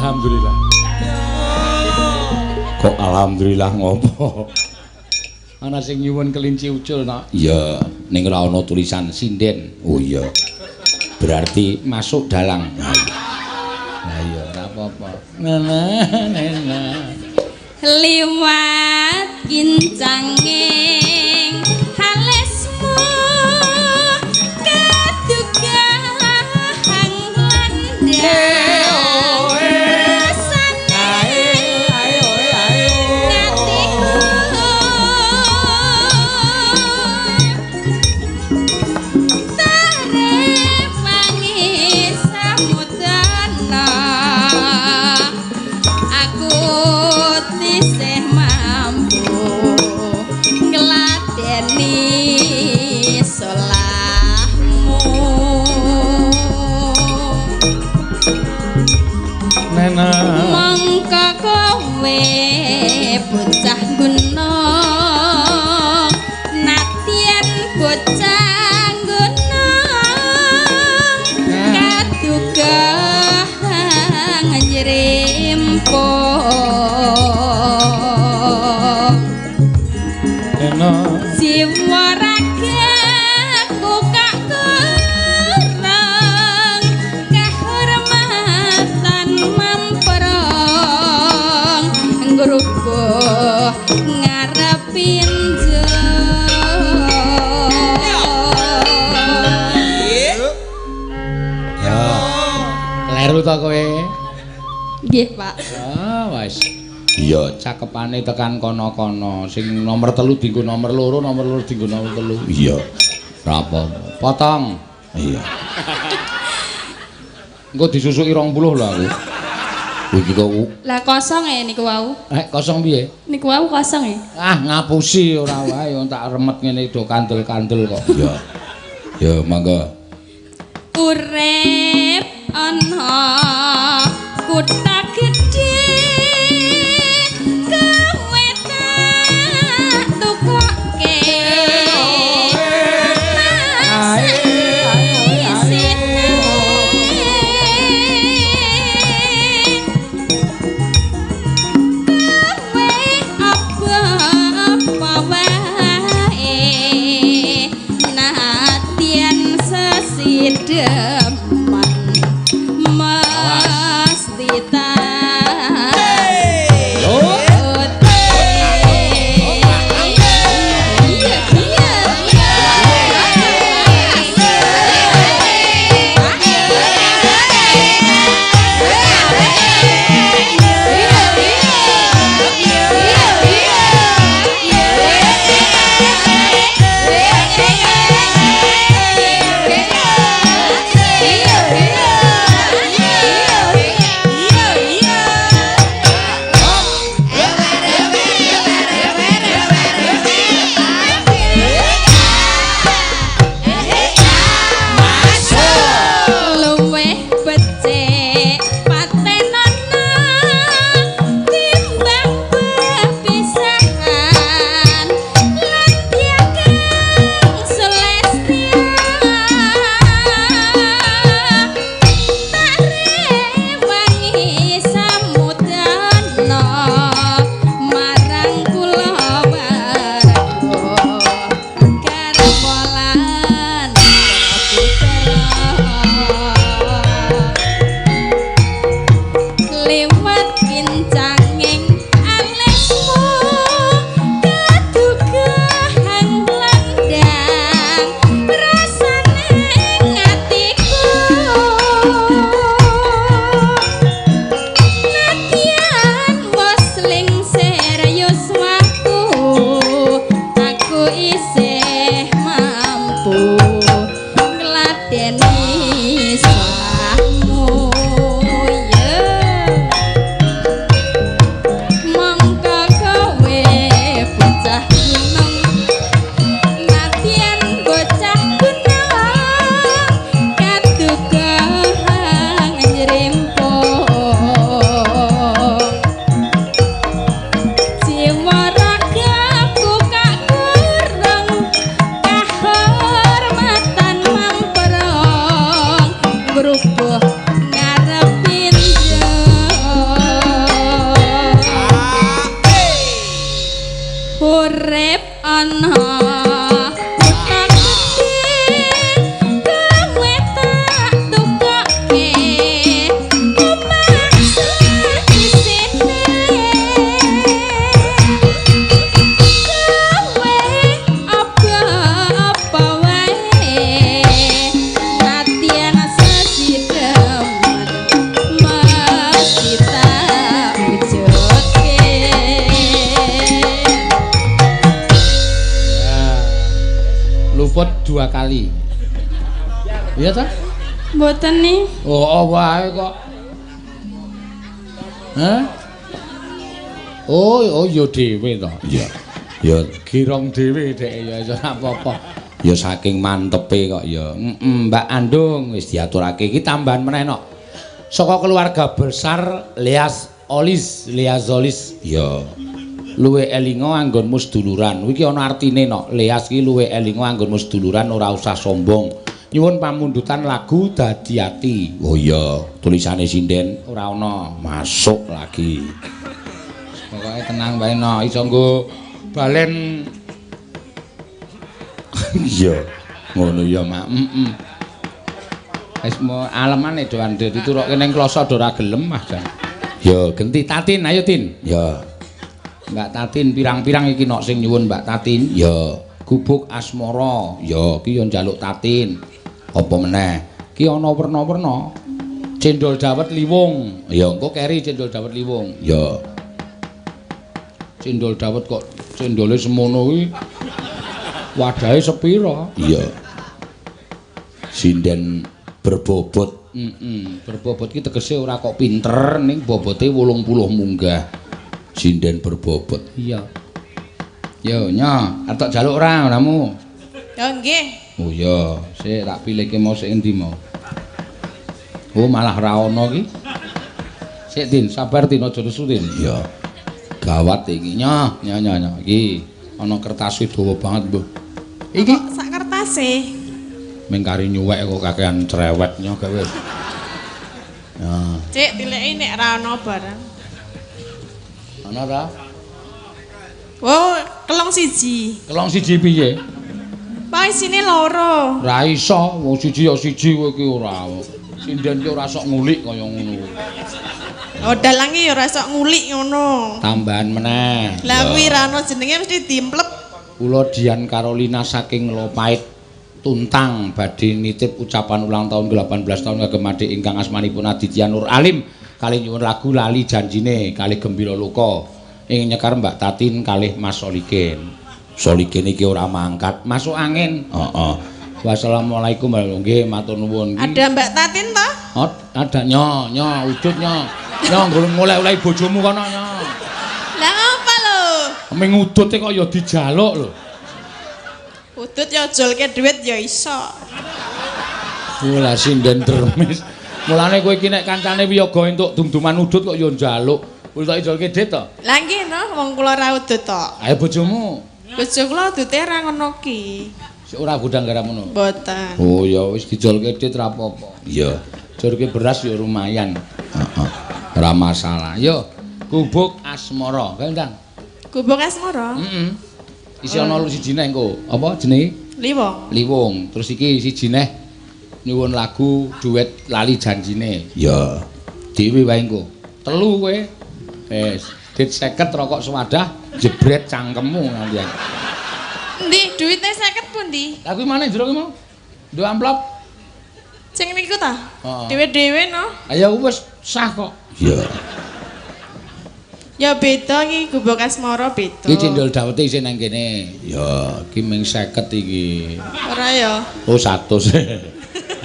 Alhamdulillah. Kok alhamdulillah ngopo? Ana sing nyuwun kelinci ucul nak. Iya, ning ora ana tulisan sinden. Oh iya. Berarti masuk dalang. Nah iya ora apa-apa. Nena. Liwat kincanging halesmu kadugang mongko kowe bocah gunung natien bocah gunung kadugang njrimpuk Nena. jiwa raga kukak kurang kehormatan memperong guruku ngarepin Ya. Kleru ta kowe? nggih Pak. Ah, wis. Iya, Cakepane tekan kono-kono. Sing nomor 3 dienggo nomor 2, nomor 2 dienggo nomor 3. iya. Ora apa. Potong. Iya. Engko disusuki 20 lho aku. Iki kok Lah kosong niku wau. Kosong piye? Niku wau kosong Ah, ngapusi ora wae wong tak remet ngene do kandel-kandel kok. iya. Ya, mangga. Urip ana kutha gedhe kowe tak tukoke deman mesti urip ana dua kali. Iya ta? Mboten nih. Oh, wae kok. Hah? Oh, ya dhewe to. Iya. Ya girong dhewe dhek ya iso apa-apa. Ya saking mantepe kok ya. Mbak Andung wis diaturake iki tambahan meneh nok. Saka keluarga besar Leazolis. Ya. Luwe elinga anggonmu seduluran. Iki ana artine nok. Leas iki luwe elinga anggonmu seduluran ora usah sombong. Nyuwun pamundutan lagu Dadi Ati. Oh iya, tulisane sinden ora ana. Masuk lagi. Pokoke tenang bae no, iso nggo balen. Iya. Ngono ya, Mak. Wis mo alemane do andhet diturukke ning kloso do ora gelem, Mas. Ya, Genti Tatin, ayo Tin. ya. Mbak Tatin pirang-pirang iki nok sing nyuwun Mbak Tatin. Ya, Gubuk Asmara. ya Ki yo njaluk Tatin. apa meneh? Ki ana werna-werna. Cendol dawet liwung. Ya, Engko keri cendol dawet liwung. ya. Cendol dawet kok cendole semono kuwi. Wadahe sepira? Iya. Sinden berbobot. Berbobot ki tegese ora kok pinter ning bobote 80 munggah. Sinden berbobot. Iya. Yo, Nyo, arep jaluk ora oramu? Ya nggih. Oh iya, sik tak pilihke mau sik endi mau. Oh, malah ra ono ki. Sik Din, sabar Din aja nesu Din. Iya. Gawat iki, Nyo. Iki ana kertas dawa banget, Mbah. Iki Sak kertase. ming kari nyuwek kok kakean cerewet Nyo gawe. Ya, Cik, tileki nek ra ono barang. ana ta? Oh, kelong siji. Kelong siji piye? Pak isine loro. Ra iso, wong siji ya siji kowe iki ora. Sinden ki ora sok ngulik kaya ngono. Oh, dalange ya ora sok ngulik ngono. Tambahan meneh. Lah kuwi ra ono jenenge mesti dimplep. Kula Dian Carolina saking Lopait Tuntang badhe nitip ucapan ulang tahun ke-18 tahun kagem adik ingkang asmanipun Aditya Nur Alim kalih nyuwun lagu Lali Janjine kalih Gembira Luka ing nyekar Mbak Tatin kalih Mas Solikin. Solikin iki ora mangkat. Masuk angin. Heeh. Wassalamualaikum warahmatullahi wabarakatuh. Matur nuwun. Ada Mbak Tatin toh? Oh, ada Nyo, wujud Nyo. Nyo ngoleh-olehi bojomu kono Nyo. Lah apa lho? Ming udute kok ya dijaluk lho. Udut ya jolke dhuwit ya iso. Lah sinden dermis. Mulane kowe iki nek kancane wiyaga entuk dum-duman udut kok ya njaluk. Wis tak ijolke dit to. Lah nggih no, wong kula ra udut to. Ayo bojomu. Bojo kula udute ra ngono ki. Sik ora godang gara ngono. Mboten. Oh ya wis dijolke dit ra apa-apa. Iya. Jolke beras ya lumayan. Heeh. Ora masalah. Yo, Gubuk Asmara. Kandang. Gubuk asmara. Isi ana sijine engko. Apa jenenge? Liwong. Liwung. Terus iki sijine nyuwun lagu duet Lali Janjine. Ya. Dewi wae engko. Telu kowe. Wis, dit 50 rokok sewadah jebret cangkemmu nanti. Endi duwite 50 pundi? Lah kuwi maneh jero ki mau. Nduk amplop. Sing niku ta? Heeh. Dhewe-dhewe no. Ayo wis sah kok. Iya. Ya beda iki gubuk asmara beda. Iki cendol dawete isih nang kene. Ya. Iki ming 50 iki. Ora ya. Oh 100.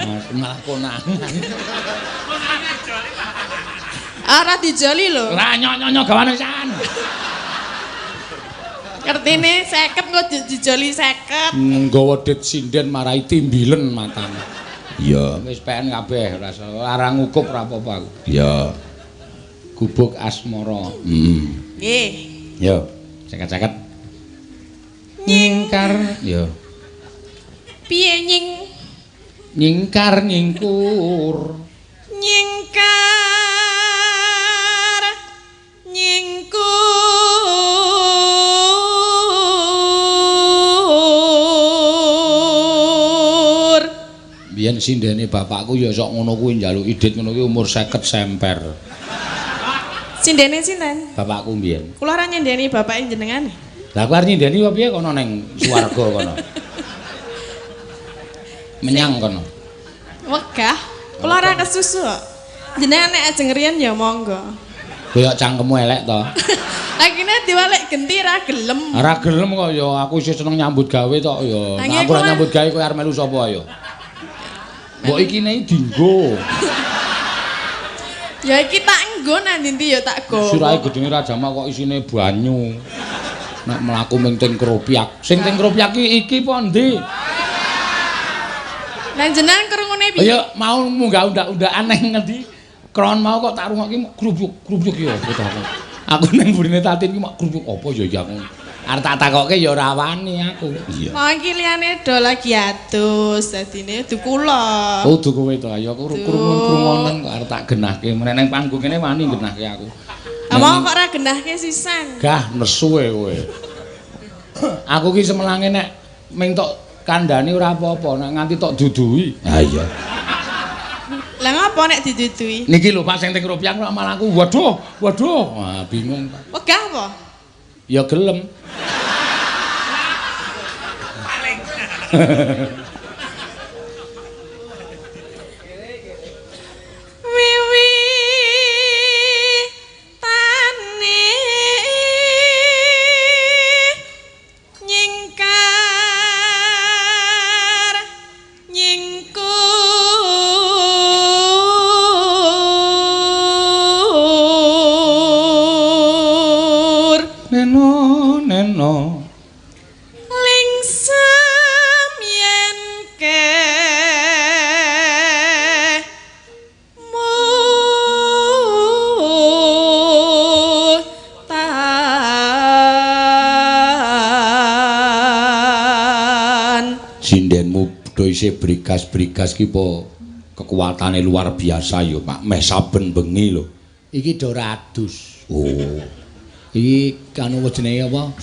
Mas malah konangan. Ora dijoli lho. Lah nyok-nyok gawane san. Ngertine 50 kok dijoli 50. Nggawa dit sinden marai timbilen matane. Iya. Wis PN kabeh rasa larang ngukup ora apa-apa aku. Ya. Gubuk Asmara. Nggih. Yo, ceket-ceket. Nyingkar, yo. Piye Nyingkar nyingkur. Nyingkar nyingkur Biyen sindene bapakku ya sok ngono kuwi njaluk idit ngono kuwi umur 50 semper. Sindene sinten? Bapakku biyen. Kula ora nyendeni bapake jenengan. Lah aku arep nyindeni apa piye kono ning swarga kono. Menyang kono. Wegah. Kula ora kesusu kok. Jenengan nek ajeng riyen ya monggo. Koyok cangkemmu elek to. Lakine diwalek genti ra gelem. Ora gelem kok ya aku isih seneng nyambut gawe tok ya. Nek aku ora nyambut gawe kowe arep melu sapa ya? Mbok iki nek dinggo. Ya iki tak nggo nang ndi ya tak go. Sirahe gedene Rajama kok isine banyu. Nek mlaku ming teng Kropiak. Sing teng Kropiak iki apa ndi? Lah jenengan krungune piye? Ya mau munggah undak-undakan nang ngendi? Kron mau kok tak rungokke grubuk-grubuk ya aku. Aku ning burine Tatin ki mak grubuk apa ya iki aku. Arep tak takokke ya ora wani aku. Iya. Mau iki liyane do lagi adus, dadine du kula. Oh, du kowe to. Ya aku krungu-krungonen kok arep tak genahke. Meneh nang panggung kene wani genahke aku. Apa kok ora genahke sisan? Gah nesu kowe. Aku ki semelange nek ming tok kandhani ora apa-apa, nek nganti tok duduhi. Ha iya. Lah ngapa nek didudui? Niki lho Pak sing teng Rupiah kok malah aku waduh. Wah, bingung Pak. Wegah apa? Ya gelem. Neno lingsem yen ke mutan sindenmu do isih brigas-brigas ki po kekuatane luar biasa yo Pak meh saben bengi lho iki do adus. Oh iki kanu jenenge apa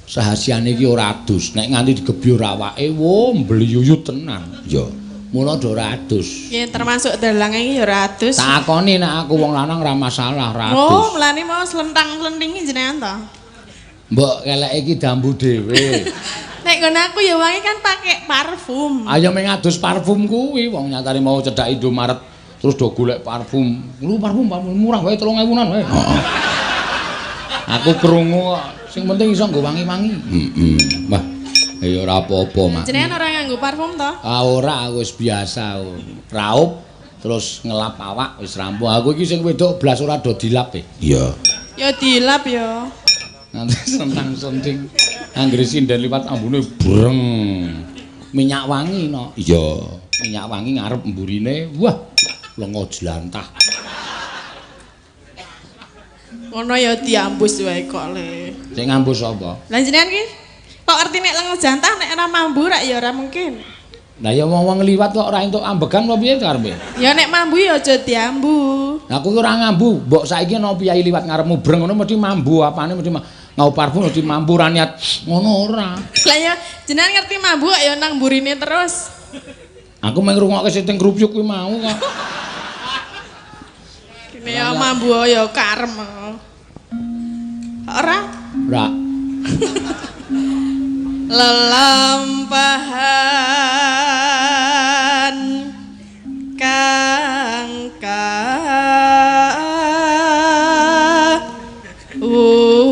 sahasiane iki ora adus nek nganti digebyur awake wo mbliyuyut tenan ya mula do ora adus ya termasuk dalange iki ya ora adus takoni nek aku wong lanang ora masalah ora adus oh mlane mau slentang-slentingi jenengan to mbok keleke iki dambu dhewe nek ngono aku ya wangi kan pakai parfum ayo ming adus parfum kuwi wong nyatane mau cedhak Indomaret terus do golek parfum lu parfum murah wae 3.000-an wae aku krungu sing penting iso nggo wangi-wangi. Wah, ya ora apa-apa, Mak. Jenengan ora nganggo parfum to? Ah ora, aku wis biasa. Raup terus ngelap awak wis rampung. Aku iki sing wedok blas ora do dilap e. Iya. Ya dilap ya. Nanti sentang-senting anggere sinden liwat ambune breng. Minyak wangi no. Iya, minyak wangi ngarep mburine. Wah, lenga jlantah. Ngono ya diambus wae kok le. Sing ngambus apa? Lah jenengan ki kok ngerti nek lenga jantah nek ora mambu rak ya ora mungkin. Lah ya wong-wong liwat kok ora entuk ambegan apa piye karepe? Ya nek mambu ya aja diambu. Lah aku ora ngambu, mbok saiki ana piyai liwat ngarepmu breng ngono mesti mambu apane mesti ngau parfum mesti mambu ra niat ngono ora. Lah ya jenengan ngerti mambu kok ya nang mburine terus. Aku mung ngrungokke sing krupyuk kuwi mau kok. Kene ya mambu ya karem. Ora? Ora. Lelampahan kang uri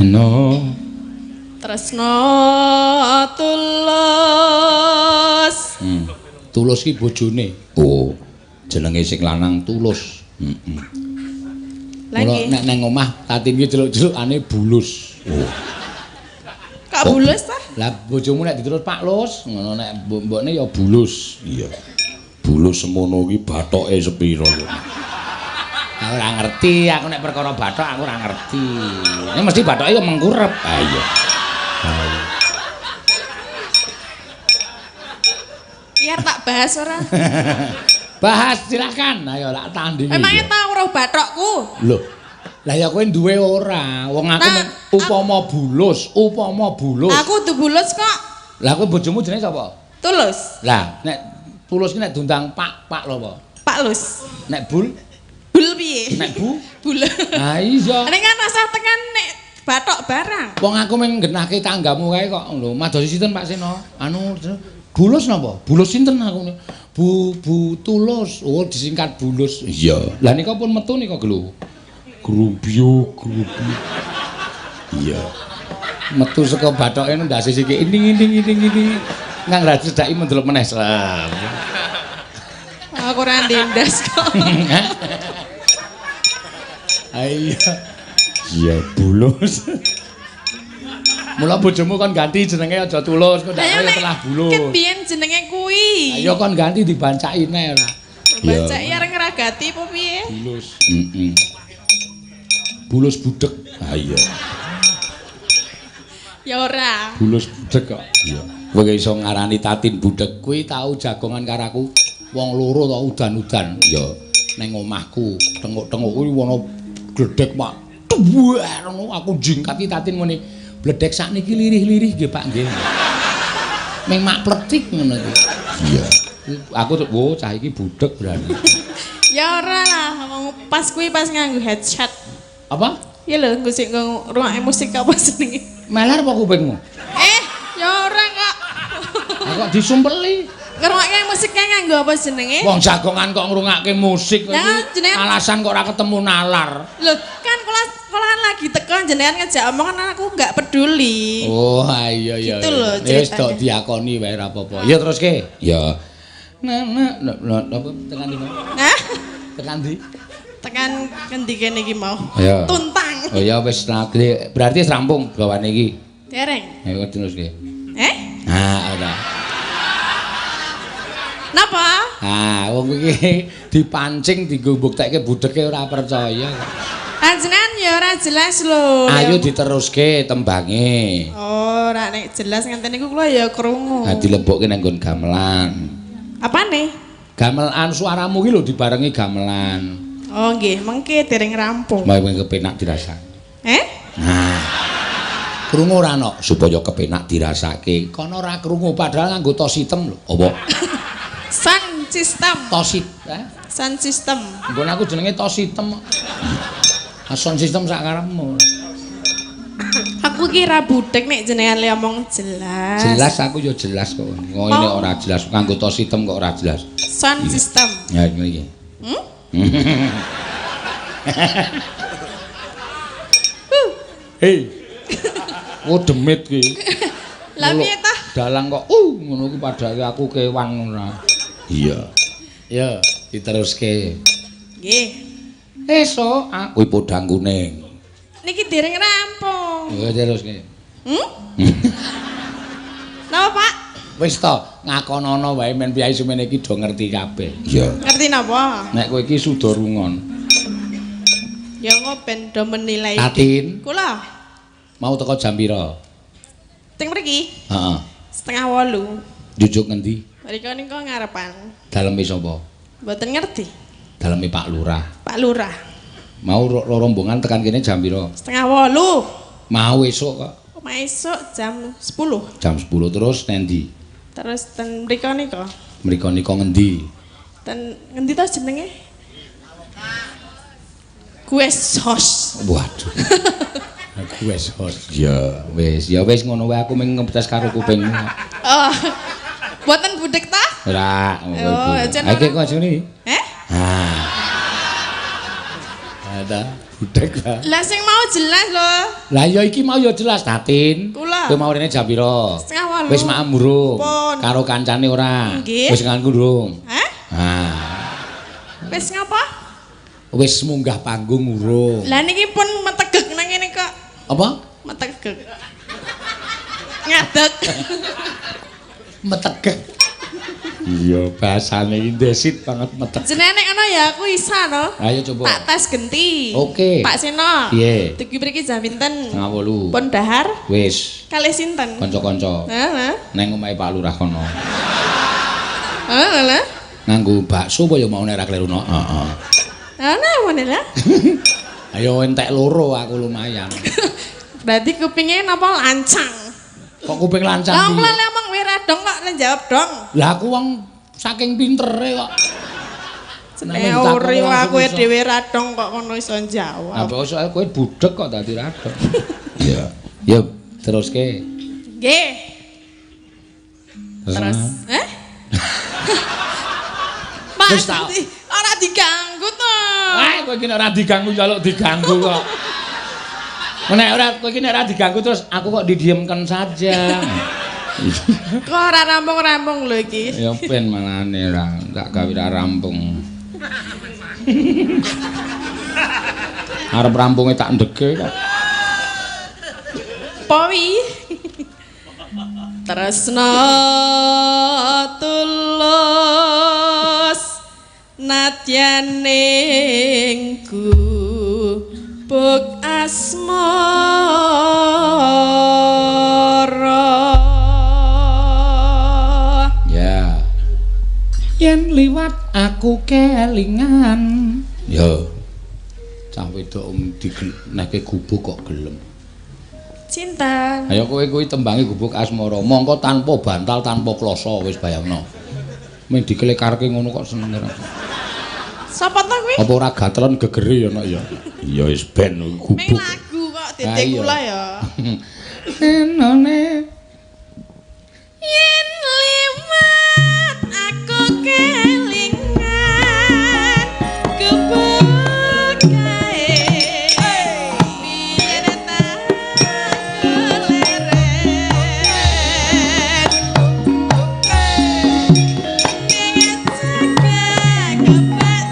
no tresno tulus tulus ki bojone oh jenenge sing lanang tulus lagi nek nang omah Tatin ki celuk-celukane bulus oh kok bulus ta lah bojomu nek diterus Pak Lus ngono nek mbokne ya bulus iya bulus semono ki bathoke sepiro yo aku ora ngerti aku nek perkara bathok aku ora ngerti ini mesti bathoke yo mengkurep ah iya iya tak bahas ora Bahas silakan. Ayo lak tandingi. Emangnya tau roh bathokku? Lho. Lah ya kowe duwe ora? Wong aku Nah, upama bulus. Aku duwe bulus kok. Lah kowe bojomu jenenge sapa? Tulus. Lah nek tulus ki nek diundang Pak lho apa? Pak Lus. Nek bul? Bul piye? Nek bu? Bul. Ha iya. Nek kan rasa tekan nek bathok barang. Wong aku meng genahke tanggamu kae kok lho. Madosi sinten Pak Seno? Anu bulus napa? Bulus sinten aku? Bu Tulus. Oh disingkat bulus. Iya. Lah nika pun metu nika lho. Grubyo. Iya. Metu saka bathoke ndase siki ini. Nang ra cedhaki mendelok meneh. Aku ora ndendas kok. Ayo. Iya bulus. Mula bojomu kon ganti jenenge aja Tulus, kok ndak kaya telah bulus. Ket biyen jenenge kuwi. Ayo kon ganti dibancaki neh ora. Baca ya areng ngragati apa piye? Bulus. Heeh. Bulus budek. Ah iya. Ya ora. Bulus budek kok. Iya. Kowe iso ngarani tatin budek. Kuwi tau jagongan karo aku. Wong loro tau udan-udan. Ya. Ning omahku, tenguk-tenguk kuwi ana gledhek Pak. Duwer ngono aku jingkati tatin ngene. Bledhek sakniki lirih-lirih nggih Pak nggih. Ming mak pletik ngono iki. Iya. Aku tuh, wo cah iki budek berarti. Ya ora lah, ngomong pas kuwi pas nganggo headset. Apa? Ya lho, nggo sik ngrungokne musik apa jenenge? Meler apa kupingmu? Ya ora kok. Kok disumpeli? Ngrungokne musik kae nganggo apa jenenge? Wong jagongan kok ngrungake musik Lah, iki. jenenge- Alasan kok ora ketemu nalar. Lho, kan kula kan lagi teko jenengan ngejak omongan aku enggak peduli. Oh, iya iya. Gitu lho Wis ceritanya. tok diakoni wae ora apa-apa. Ya teruske. Ya. Apa tekan ndi? Nah, Tekan ndi? tekan ngendi kene iki mau? Ya. Tuntang. Oh ya wis berarti wis rampung gawane iki. Dereng. Ayo teruske. Nah, ora. Napa? Wong iki dipancing dienggo mbuktekke budheke ora percaya. Panjenengan ya ora jelas lho. Ayo diteruske tembange. Oh, ora nek jelas ngenten niku kula ya krungu. Ha dilebokke nang nggon gamelan. Apane? Gamelan suaramu ki lho dibarengi gamelan. Oh nggih, mengke dereng rampung. Mau kepenak dirasake. Nah. Krungu ora ana Supaya kepenak dirasake. kono ora krungu padahal nganggo tos hitam lho. Apa? Sound system. Tosit, Sound system. Nggon aku jenenge tos hitam. Sound system sak karepmu. Aku kira budek nek jenengan le omong jelas. Jelas aku ya jelas kok. Oh ini ora jelas. Nganggo tos hitam kok ora jelas. Sound system. Ya ngene iki. Hei. Oh demit ki. Lah piye tah? Dalang kok ngono ki padahal aku kewan ora. Iya. Ya, diteruske. Nggih. Esuk Kuwi podang kuning. Niki dereng rampung. ya teruske. Napa, Pak? Wis to, ngakonono wae men piyai semene iki do ngerti kabeh. Iya. Ngerti napa? Nek kowe iki suda rungon. Ya ngoben do menilai. Tatin, Kula mau teko jam pira? teng mriki Heeh. 7:30. Jujuk ngendi? Mriko niku ngarepan. Daleme sapa? Mboten ngerti. Daleme Pak Lurah. Pak Lurah. Mau rombongan tekan kene jam pira? 7:30. Mau esuk kok. Esuk jam 10. Jam 10 terus nendi? Terus ten mriko niku. Mriko nika ngendi? Ten ngendi to jenenge? Kue sos. Waduh. Aku wis host. Ya wis ngono wae aku mung ngetes karo kupingmu. Oh. Buatan budek ta? Ora. Oh, jan Iki ora. kok sini. Ada budek lah. Lah sing mau jelas lho. Lah ya iki mau ya jelas Tatin. Kula. Kowe mau rene jam pira? 7:30. Wis maem urung? Pun. Karo kancane ora? Nggih. Wis nganku urung? Wis ngapa? Wis munggah panggung urung? Lah niki pun metegek nang ngene kok. Apa? Metegek. Ngadeg. Metegek. Iya, bahasane iki ndesit banget metegek. Jenenge nek ana ya aku isa no. Ayo coba. Tak tes genti. Oke. Pak Seno. Piye? Tuku mriki jam pinten? 8:30. Pun dahar Wis, kalih sinten? kanca-kanca. Heeh. Neng omahe Pak Lurah kono. Lah. Nganggo bakso apa ya mau nek ra kleru no. Heeh. Ana ngene lah. Ayo entek loro aku lumayan. Berarti kupingnya napa lancang? Kok kuping lancang Lah piye? mulane omong wira dong kok jawab dong. Lah aku wong saking pintere kok. Teori aku dhewe radong kok ngono iso jawab. Apa soal kowe budhek kok dadi radong. Iya. Ya teruske. Nggih. Terus, Wis tak. Ora diganggu to. Wah, kowe iki nek ora diganggu njaluk diganggu kok. Nek ora kowe iki nek ora diganggu terus aku kok didiemkan saja. Kok ora rampung-rampung lho iki. Ya ben malane ora tak gawe ra rampung. Arep rampunge tak ndege kok. Powi. Tresna tulus nadyaning gubuk asmara. Ya. Yen liwat aku kelingan. Ya. Cah wedok digenehke gubuk kok gelem. Cinta. Ayo kowe kuwi tembange gubuk asmara, mongko tanpa bantal, tanpa kloso wis bayangno. Ming dikelekarke ngono kok seneng ora. Sapa to kuwi? Apa ora gatelon gegere ya nek ya. Ya wis ben Ming gubuk. lagu kok titik kula ya. Enone Yen liwat aku kelingan gubuk kae. Biyen tak keleret. Kenging cekak kebak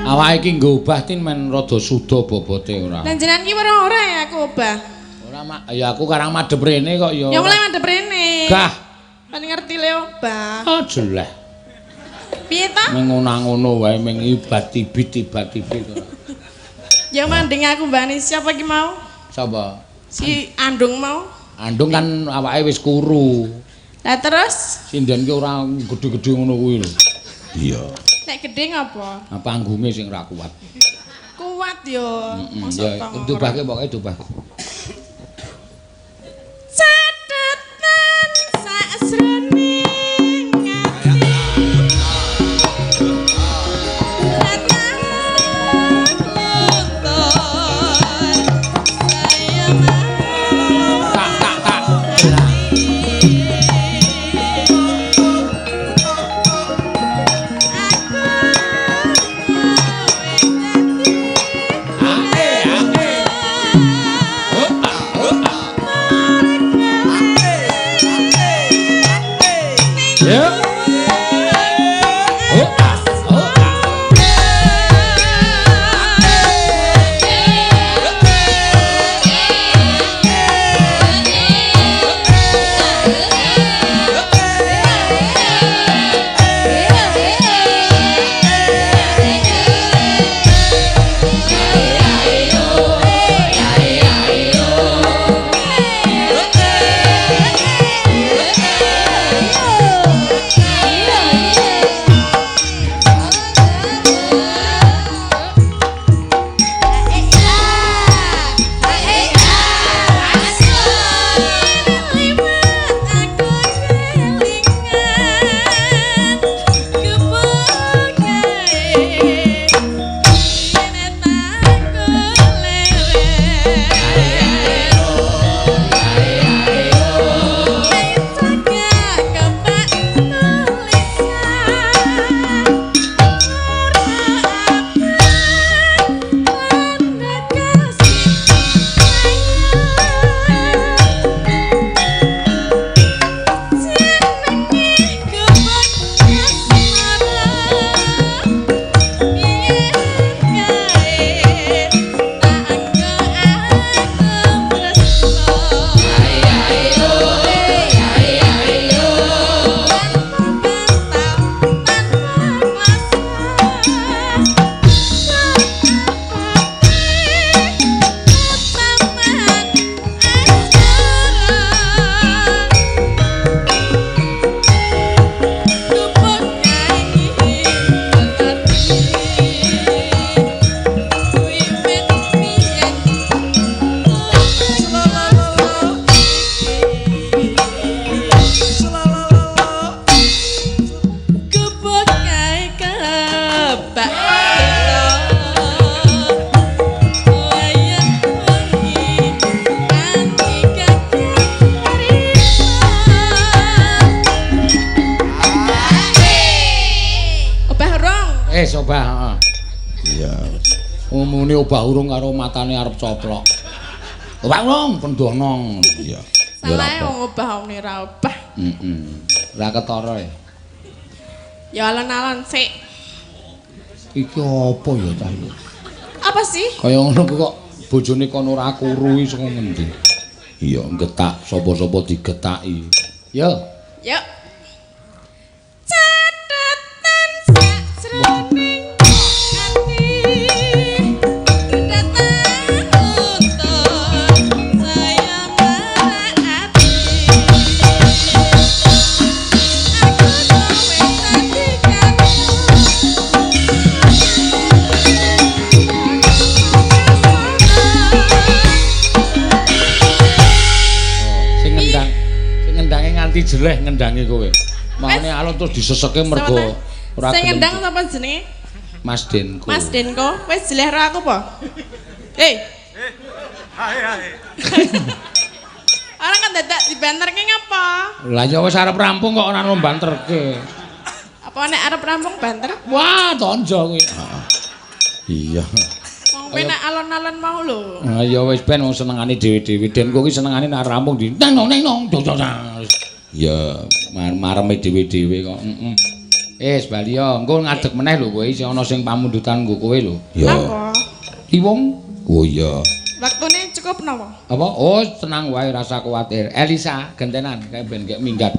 Awake iki nggo obah tin men rada suda bobote ora. Lah jenengan iki ora ya aku obah. Ora ya aku karang madhep rene kok ya. Ya mulai madhep rene. Gah. Kan ngerti le obah. Oh jeleh. Piye ta? Meng ngono wae meng tiba-tiba ora. Ya manding aku mbane siapa iki mau? Sapa? Si Andung mau. Andung kan awake wis kuru. Lah terus Sinden ki ora gedhe-gedhe ngono kuwi lho. Iya. nek gedhe ngapa? Panggunge sing ra kuat. Kuat yo. Ya dubahke pokoke dubah. Catetan sakjroning ati. Yeah. obah, heeh. Iya. Umune obah urung karo matane arep coplok. Obah urung pendono. Iya. Salah wong obah wong ora obah. Ora ketara ya. Ya alon-alon sik. Iki apa ya ta? Apa sih? Kaya ngono kok bojone kono ora kuru iki saka ngendi? Iya, getak sapa-sapa digetaki. Yo. Yuk. Catatan sajroning ati datang untuk saya menaati aku menantikan Sing ngendange nganti jeleh ngendange kowe. Mane alon terus diseseke mergo ora Sing gelem. ngendang sapa jenenge? Mas Denko. Mas Denko, wis jeleh ro aku apa? Hei. Orang kan dadak dibanterke ngapa? Lah ya wis arep rampung kok ora ono banterke. Apa nek arep rampung banter? Wah, tonjo kuwi. Iya. Wong penak alon-alon mau lho. Nah, ya wis ben wong senengane dhewe-dhewe. Denko ki senengane nek rampung di nang nang. Ya, mareme dhewe-dhewe kok. Wis bali yo, engko ngadeg meneh lho kowe isih ana sing pamundutan nggo kowe lho. ya. Apa? Iwong. Oh iya. Waktune cukup napa? Apa? Oh, tenang wae rasa kuwatir. Elisa gentenan kae ben gek minggat.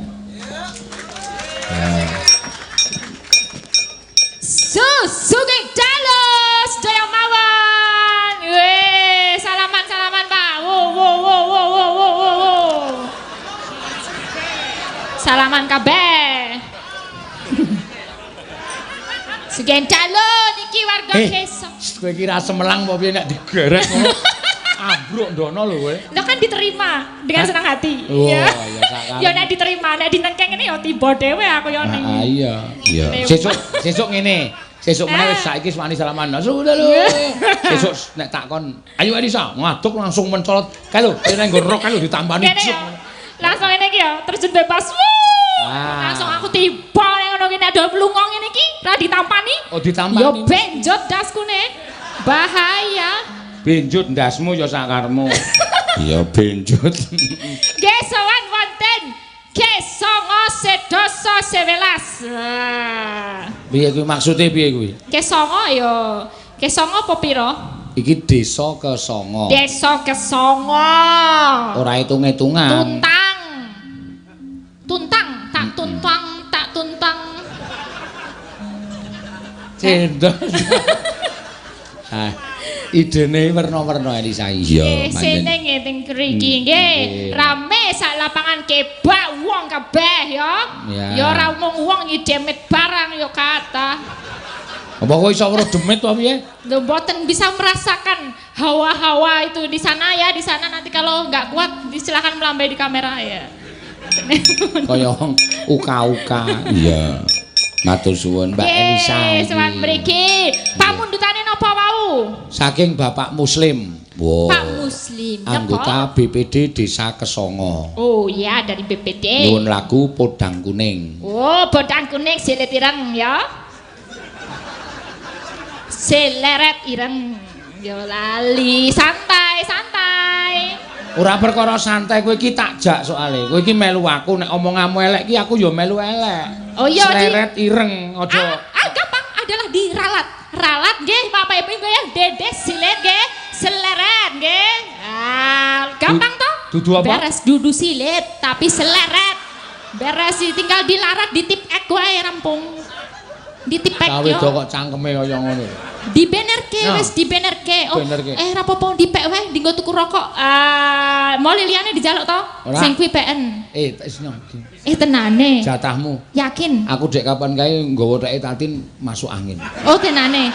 Sugeng dalos daya mawon. Weh, salaman Pak. Wo. Salaman kabeh. Sugeng dalos niki warga desa. Kowe iki ra semelang apa piye nek digeret ngono. Ambruk ndono lho kowe. Lah kan diterima dengan senang hati. Oh, Ya. ya sakare. Ya nek diterima, nek dinengkeng ngene ya tiba dhewe aku ya ning. Ah iya. Iya. Sesuk ngene. Sesuk meneh wis saiki wani salaman. Sudah lho. Sesuk nek takon, "Ayo Elisa, ngaduk langsung mencolot." Kae lho, kene nggo rok kae lho ditampani Kene juk. ya. Langsung ngene iki ya, terjun bebas. Langsung aku tiba ning ngono ki nek do mlungong ngene iki ra ditampani. Oh ditampani. Ya benjot daskune. Bahaya. Benjut ndasmu ya sakarmu. Iya benjut. Nggih sowan wonten Kesongo Sedoso 11. Piye kuwi maksude piye kuwi? Kesongo ya. Kesongo apa pira? Iki desa Kesongo. Desa Kesongo. Ora hitung-hitungan. Tuntang, tak tuntang. Cendol. Ah, idene werna-werna Elisa Iya, Sene ngene mriki nggih. Rame sak lapangan kebak wong kabeh ya. Ya ora mung wong ngidemet barang ya kathah. Apa kowe iso weruh demit apa piye? Lho mboten bisa merasakan hawa-hawa itu di sana ya. Di sana nanti kalau nggak kuat silakan melambai di kamera ya. Kaya wong uka-uka. Iya. Matur suwun Mbak Elisa. Sowan mriki. Pamundutane napa wau? Saking Bapak Muslim. Wow. Pak Muslim. Anggota BPD Desa Kesongo. Oh iya dari BPD. Nyuwun lagu Podang Kuning. Oh, bodang kuning silet ireng ya. Seleret ireng. Ya lali, santai. Ora perkara santai kowe iki tak jak soalé. Kowe iki melu aku nek omonganmu elek iki aku ya melu elek. Oh iya, Seleret ireng aja. Gampang adalah diralat. Ralat nggih, Bapak Ibu nggih ya, Dede silet nggih, seleret nggih. Gampang toh? Dudu apa? Beres dudu silet tapi seleret. Beres tinggal dilarat di tip ek wae rampung. Di tip ek Kawe yo. kok cangkeme kaya ngono. Dibenerke Nah, wis dibenerke. Oh, benerke. rapopo dipek wae dienggo tuku rokok. Mau liliane dijaluk to? Ora. Sing kuwi PN. Isno. Tenane. Jatahmu. Yakin? Aku dek kapan kae nggawa teke tatin masuk angin. Oh, tenane.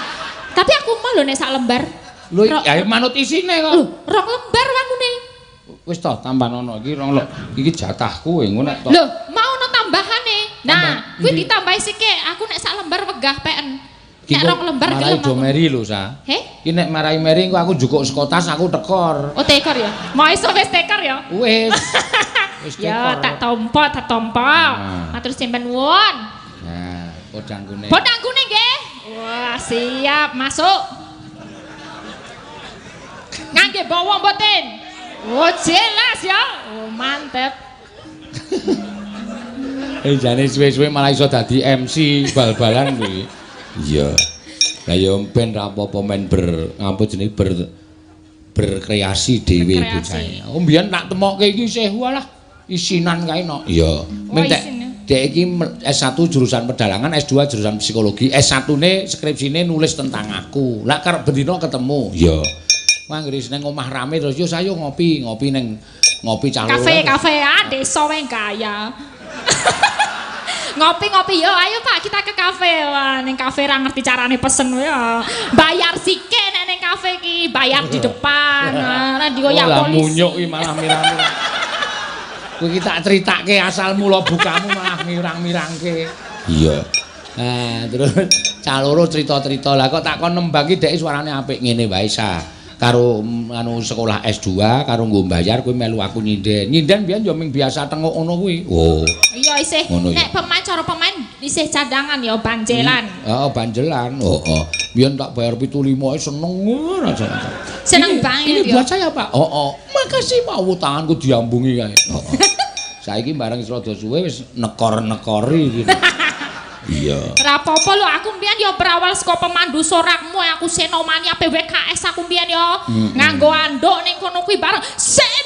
Tapi aku mau lho nek sak lembar. Lho, ya manut isine kok. Lho, rong lembar wangune. Wis to tambahan iki rong lho. Iki jatahku ngono to. Lho, mau ono tambahane. Nah, Tambah, kuwi ndi? ditambahi sike. Aku nek sak lembar wegah PN. Iki Nek kok rong lembar marai gelem do aku. meri lho, Sa. He? Iki nek marai meri engko aku jukuk saka tas aku tekor. Oh, tekor ya. Mau iso wis tekor ya. Wis. Wis Ya, tekor. tak tompo. Nah. Matur simpen nuwun. Nah, podang kuning. Bodang kuning nggih. Wah, siap, masuk. Ngangge bawa mboten? Oh, jelas ya. Oh, mantep. Jane suwe-suwe malah iso dadi MC bal-balan kuwi. Iya. Lah ya ben ra apa-apa men jenenge berkreasi dhewe bocah. Oh mbiyen tak temokke iki isih walah isinan kae no. Iya. Mentek dhek iki S1 jurusan pedalangan, S2 jurusan psikologi, S1-ne skripsine nulis tentang aku. Lah karep bendina ketemu. Iya. Wah ngris nang omah rame terus yo sayo ngopi ning ngopi calo. Kafe desa wae gaya. Ngopi-ngopi yo ayo Pak kita ke kafe. Wah ning kafe ra ngerti carane pesen ya. Bayar sike nek ning kafe iki, bayar di depan. Nah dioyak polisi. Lah munyuk iki malah mirang-mirang. Kowe iki tak critake asal mula bukamu malah mirang-mirangke. Iya. Nah, terus caloro cerita-cerita lah kok tak kon nembang iki dhek suarane apik ngene wae sa. Karo anu sekolah S2 karo nggo mbayar kowe melu aku nyinden. Nyinden biyen yo ming biasa tengok ngono kuwi. Oh. Iya isih. Nek pemain cara pemain isih cadangan ya banjelan. Heeh, banjelan. Oh. Biyen tak bayar 75 seneng aja. Seneng banget ini buat saya, Pak. Oh. Makasih mau tanganku diambungi kae. Oh. Saiki bareng rada suwe wis nekor-nekori gitu. Iya. Ora apa-apa lho, aku mbiyen ya berawal saka pemandu sorakmu, aku senomani PWKS aku mbiyen ya. Nganggo anduk ning kono kuwi bareng seno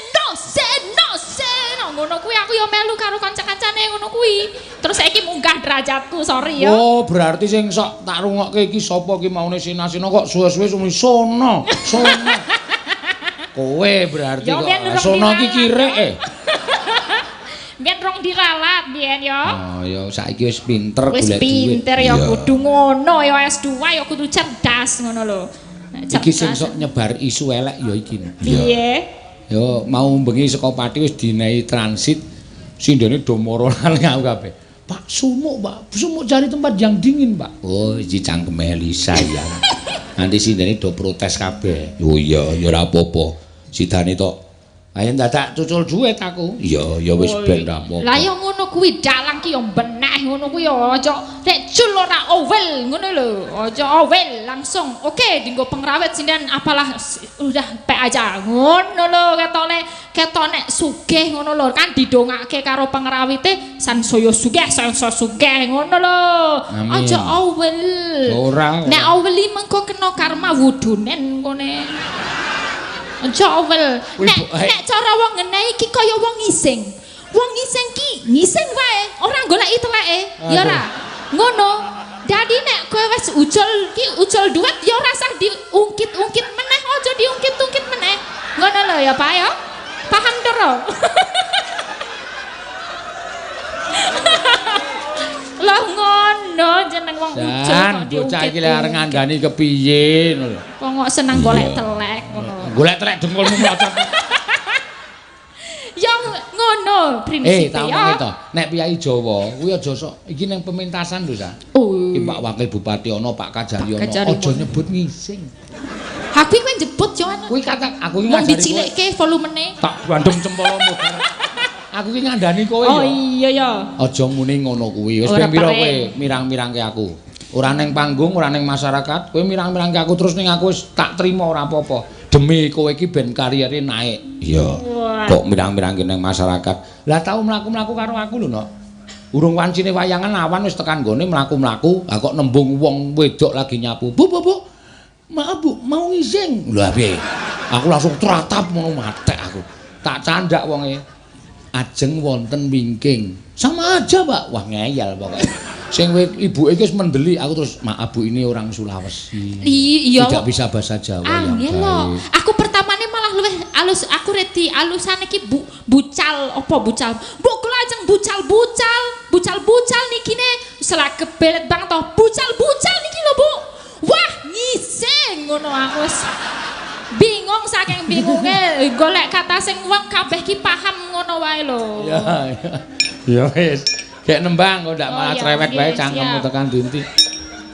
ngono kuwi aku ya melu karo kanca-kancane ngono kuwi. Terus saiki munggah derajatku, sorry ya. Oh, berarti sing sok tak rungokke iki sapa ki maune Sina-sina kok suwe-suwe sumi sono. Kowe berarti kok sono iki kirek Biyen rong diralat biyen ya. Oh ya saiki wis pinter golek duit. Wis pinter ya kudu ngono ya S2 ya kudu cerdas ngono lho. Iki sing sok nyebar isu elek ya iki. Piye? Ya mau bengi saka Pati wis dinehi transit sindene do morolan aku kabeh. Pak sumuk, Pak. Sumuk cari tempat yang dingin, Pak. Oh, iki cangkeme Elisa ya. Nanti sindene do protes kabeh. Oh iya, ya ora apa-apa. Sidane tok ayo dadak cucul duit aku. Iya, ya wis ben ra apa. Lah ya ngono kuwi dalang ki ya beneh ngono kuwi ya aja nek cul ora owel ngono lho. Aja owel langsung. Oke, dinggo pengrawit sinden apalah udah pek aja. Ngono lho ketone sugih ngono lho kan didongake karo pengrawite sansaya sugih ngono lho. Aja owel. Ora. Nek oweli mengko kena karma wudunen ngene. Jowel. Nek cara wong ngene iki kaya wong ngising. Wong ngising ki ngising wae, ora goleki teleke. Ya ora. Ngono. Dadi nek kowe wis ucul duit ya ora usah diungkit-ungkit meneh, aja diungkit-ungkit meneh. Ngono lho ya, Pak ya. Paham to? Lah ngono jeneng wong ucul kok diungkit. Bocah iki arep ngandani kepiye lho. Kok seneng golek telek ngono. Golek telek dengkulmu mlocot. Ya ngono prinsipe ya. Tak to. Nek piyai Jawa kuwi aja sok iki ning pementasan lho, Sa. Ki Pak Wakil Bupati ana, Pak Kajari ana, aja nyebut ngising. Aku kuwi njebut yo ana. Kuwi kata aku iki ngajari. Wong dicilikke volumene. Tak bandung cempolamu. Aku iki ngandani kowe ya. Oh iya ya. Aja muni ngono kuwi. Wis ping pira kowe mirang-mirangke aku. Ora ning panggung, ora ning masyarakat, kowe mirang-mirangke aku terus ning aku wis tak trima ora apa-apa. Demi kowe iki ben kariere naik. Iya. Kok mirang-mirangke ning masyarakat. Lah tau mlaku-mlaku karo aku lho, Nok. Urung wancine wayangan awan wis tekan gone mlaku-mlaku, lah kok nembung wong wedok lagi nyapu. Bu. Maaf Bu, mau ngising. Lha piye? Aku langsung teratap ngono matek aku. Tak candak wonge. Ajeng wonten wingking. Sama aja, Pak. Wah, ngeyel pokoknya. Sing ibuke iki wis mendeli, aku terus maaf Bu ini orang Sulawesi. Iya. Tidak bisa bahasa Jawa yang baik. Aku pertamane malah luwih alus, aku reti alusane iki bucal apa bucal. Bu kula ajeng bucal niki ne selak kebelet bang toh. Bucal niki lho, Bu. Wah, ngising ngono aku wis bingung saking bingunge golek kata sing wong kabeh ki paham ngono wae lho. Ya wis. Kayak nembang kok ndak malah cerewet wae cangkemmu tekan dinti.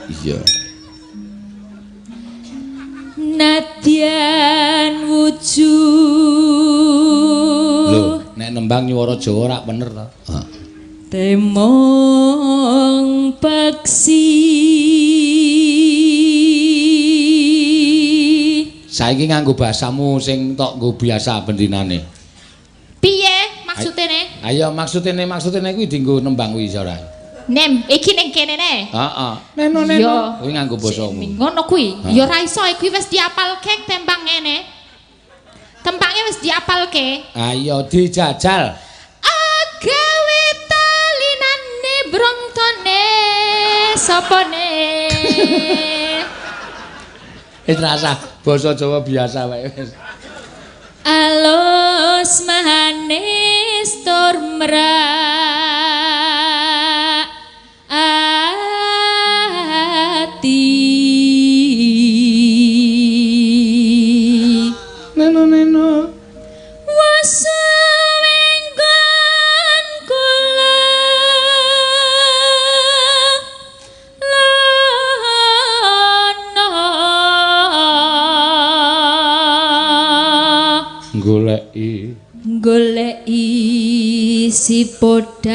Iya. Nadyan wujud. Lho, nek nembang nyuwara Jawa ora bener to. Heeh. Temong peksi Saiki nganggo bahasamu sing tok nggo biasa bendinane. Piye maksudene? Ayo maksudene kuwi dienggo nembang kuwi ora. Nem, iki ning kene ne. Heeh. Neno. Kuwi nganggo basa umum. Ngono kuwi. Ya ora iso kuwi wis diapalke tembang ngene. Tembangnya wis diapalke. Ayo dijajal. Agawe talinane brontone sapane. Wis rasa basa Jawa biasa wae wis. Alus manis tur merak ati. Neno. Waswenggon kula goleki si podang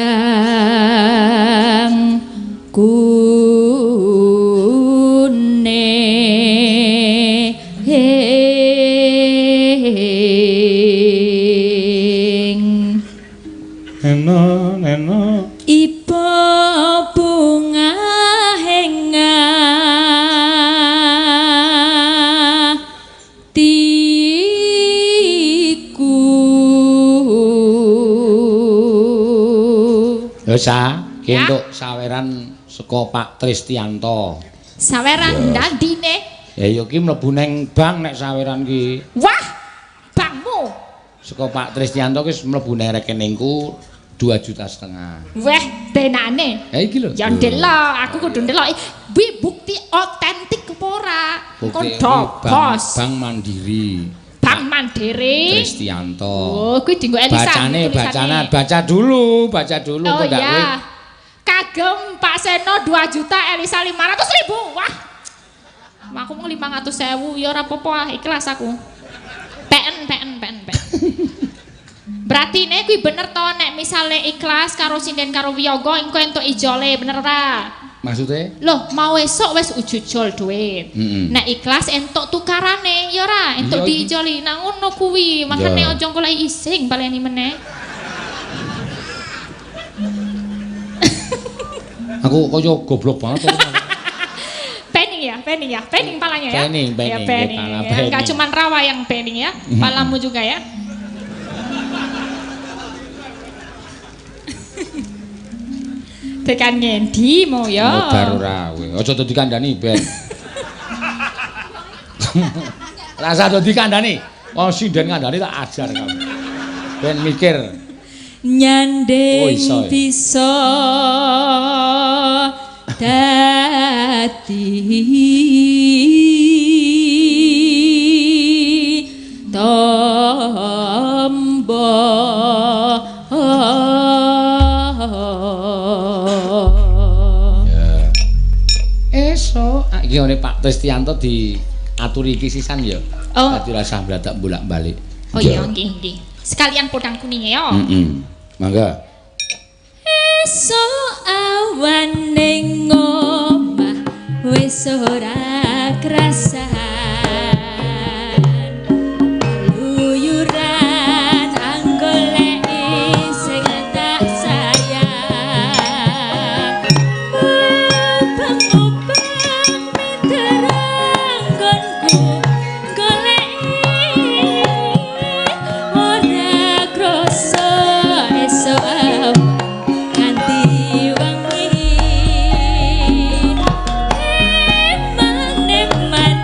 Neno. Ipo bunga henga tiku. Ya sa, ki entuk saweran saka Pak Tristianto. Saweran ndandine? Ya yo ki mlebu ning bank nek saweran ki. Wah, bangmu. Saka Pak Tristianto ki mlebu ning rekeningku 2,5 juta. Weh, tenane. Ya iki lho. Ya ndelok, aku kudu ndelok. Kuwi bukti otentik apa ora? Kodho bos. Bank Mandiri. Bank Mandiri. Tristianto. Oh, kuwi dienggo Elisa. Baca dulu Oh kok gak kowe. iya. Kagem Pak Seno 2 juta, Elisa 500.000. Wah. Aku mau 500.000 ya ora apa-apa, ikhlas aku. PN. Berarti nek kuwi bener to nek misale ikhlas karo sinden karo wiyaga engko entuk ijole bener ora? Maksude? Loh, mau esuk wis ujujul duit. Nek ikhlas entuk tukarane ya ora, entuk diijoli. Nah ngono kuwi, makane aja golek ising baleni meneh. Aku kaya goblok banget. Pening palanya ya. Pening. Enggak cuman rawa yang pening ya, palamu juga ya. Tekan ngendi mau ya? Modar ora kowe. Aja dadi kandhani ben. Rasa dadi kandhani. Oh sinden kandhani tak ajar kamu. Ben mikir. Nyandeng bisa dadi tombo. Esok iki ngene Pak Tristianto diaturi iki sisan ya. Dadi rasah bladak bolak-balik. Oh iya nggih. Sekalian podang kuningnya ya. Mangga. Esok awan ning omah wis ora krasan. Luyuran anggoleki sing tak sayang. Pengobang miterang gonku goleki ora krasa esok kanthi wengi. Eman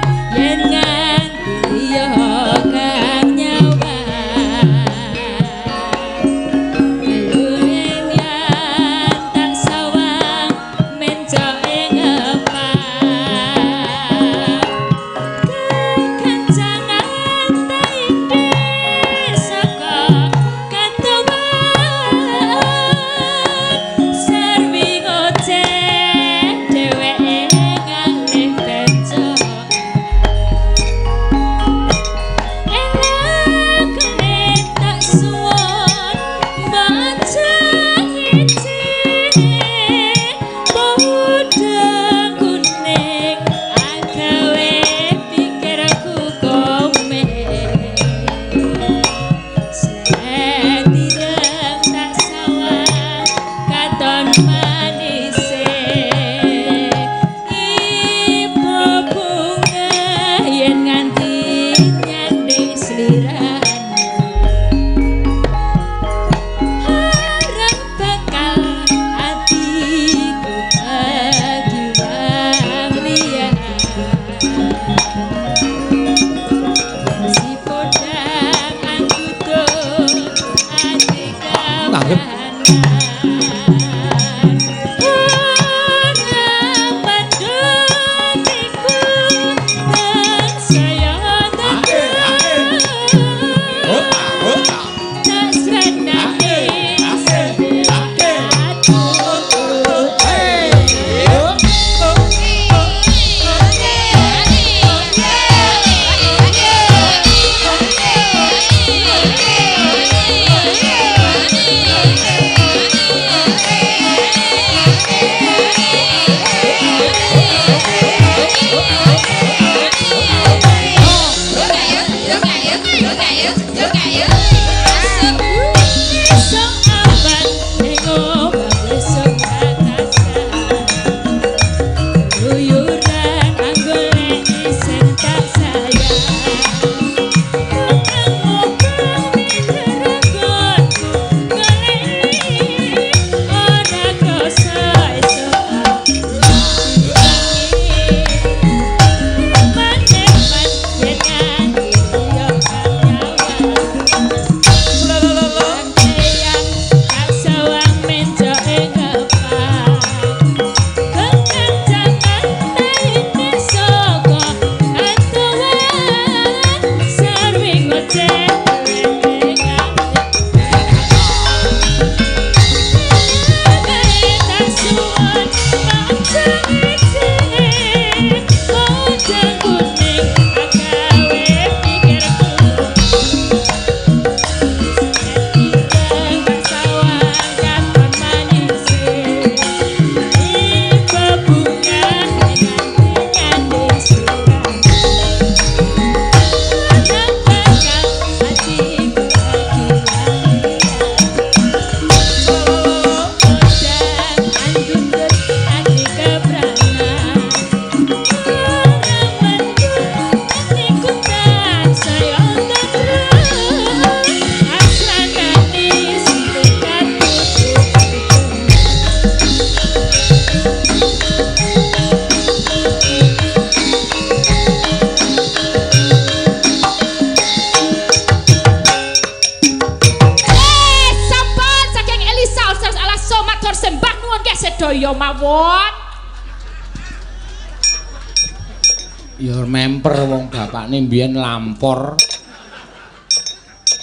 Ya memper wong bapakne mbiyen lampor.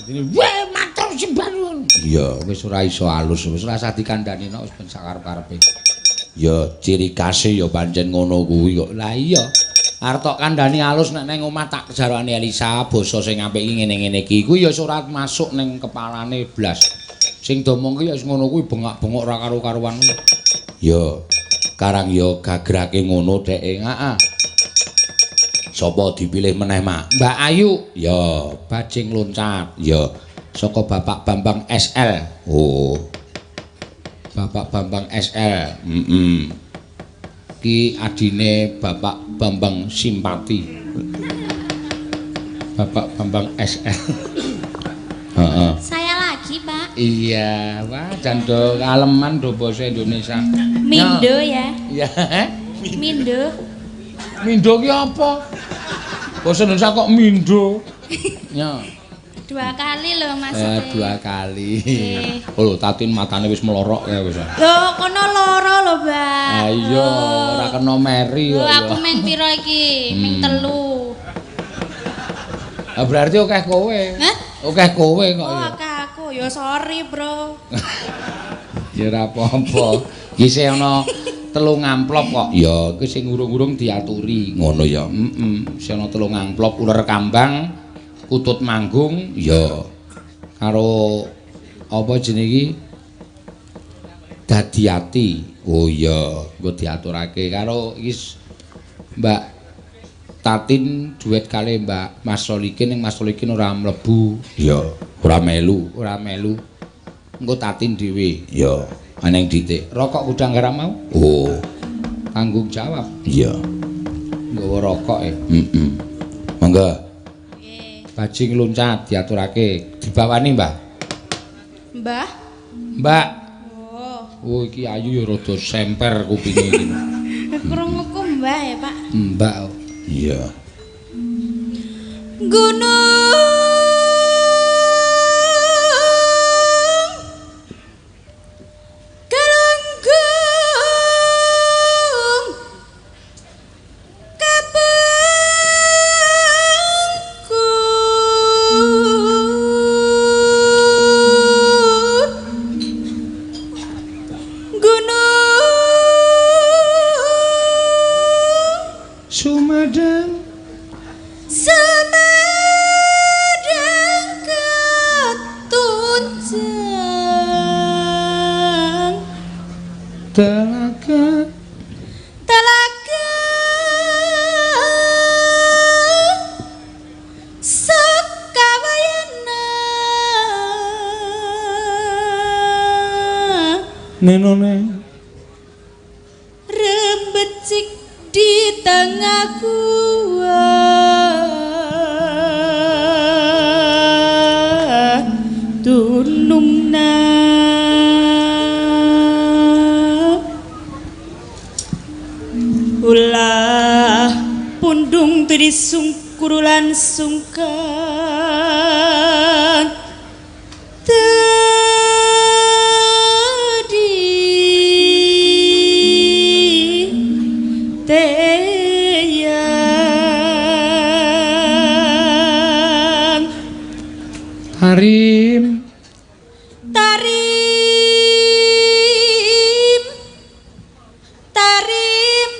Dene weh matur sembah. Iya, Wis ora iso alus, wis ora usah dikandhani nek wis ben sakarep-karepe. ya ciri khase ya pancen ngono kuwi kok. Lah iya. Arep tok kandhani alus nek nang omah tak jarane Elisa basa sing apik iki ngene-ngene iki. Kuwi ya ora masuk ning kepalane blas. Sing domong ki ya wis ngono kuwi bengak-bengok ora karo-karuan. Ya karang ya gagrake ngono dheke. Heeh. Sapa dipilih meneh, Mak? Mbak Ayu, Ya, bajing loncat. ya. Saka Bapak Bambang SL. Oh, Bapak Bambang SL. Ki adine Bapak Bambang Simpati. Bapak Bambang SL. heeh. Saya lagi, Pak. Iya, wah jando kaleman do basa Indonesia. Mindo ya. Iya. Mindo. Mindo ki apa? Basa Indonesia kok mindo? Ya. 2 kali loh maksudnya. 2 kali. Nggih. Oh, tatin matane wis melorok ya wis. Loh, kono loro lho, Mbak. Ah iya, ora kena meri Loh, kok. aku ming pira iki? Ming 3. Ah berarti akeh kowe. Hah? Akeh kowe kok Oh, ya. akeh aku. Ya sorry, Bro. Ya ora apa-apa. Iki sing ana 3 amplop kok. Ya, iki sing urung-urung diaturi. Ngono ya. Sing ana 3 amplop uler kambang, kutut manggung, Ya. karo apa jenenge iki? Dadi ati. Oh iya. Engko diaturake karo iki Mbak Tatin duet kali Mbak Mas Solikin ning Mas Solikin ora mlebu. Ya, ora melu. Ora melu. Engko Tatin dhewe. Ya, Aneng ditik. Rokok gudang garam mau? oh, Tanggung jawab. iya. Nggawa rokok e. Mangga. Bajing loncat diaturake. Dibawani, Mbah. Mbah. Mbak. Oh, Oh iki ayu ya rada semper kupinge iki. krunguku Mbah ya, Pak. Mbak. Iya. Gunung Galunggung Kapengku Gunung Sumedang Sumedang ketunjang Telaga Telaga Sukawayana nenone Rembecik di tengah gua Tunungna Ulah pundung tadi sungkurulan sungkan tadi teyang Harim tarim tarim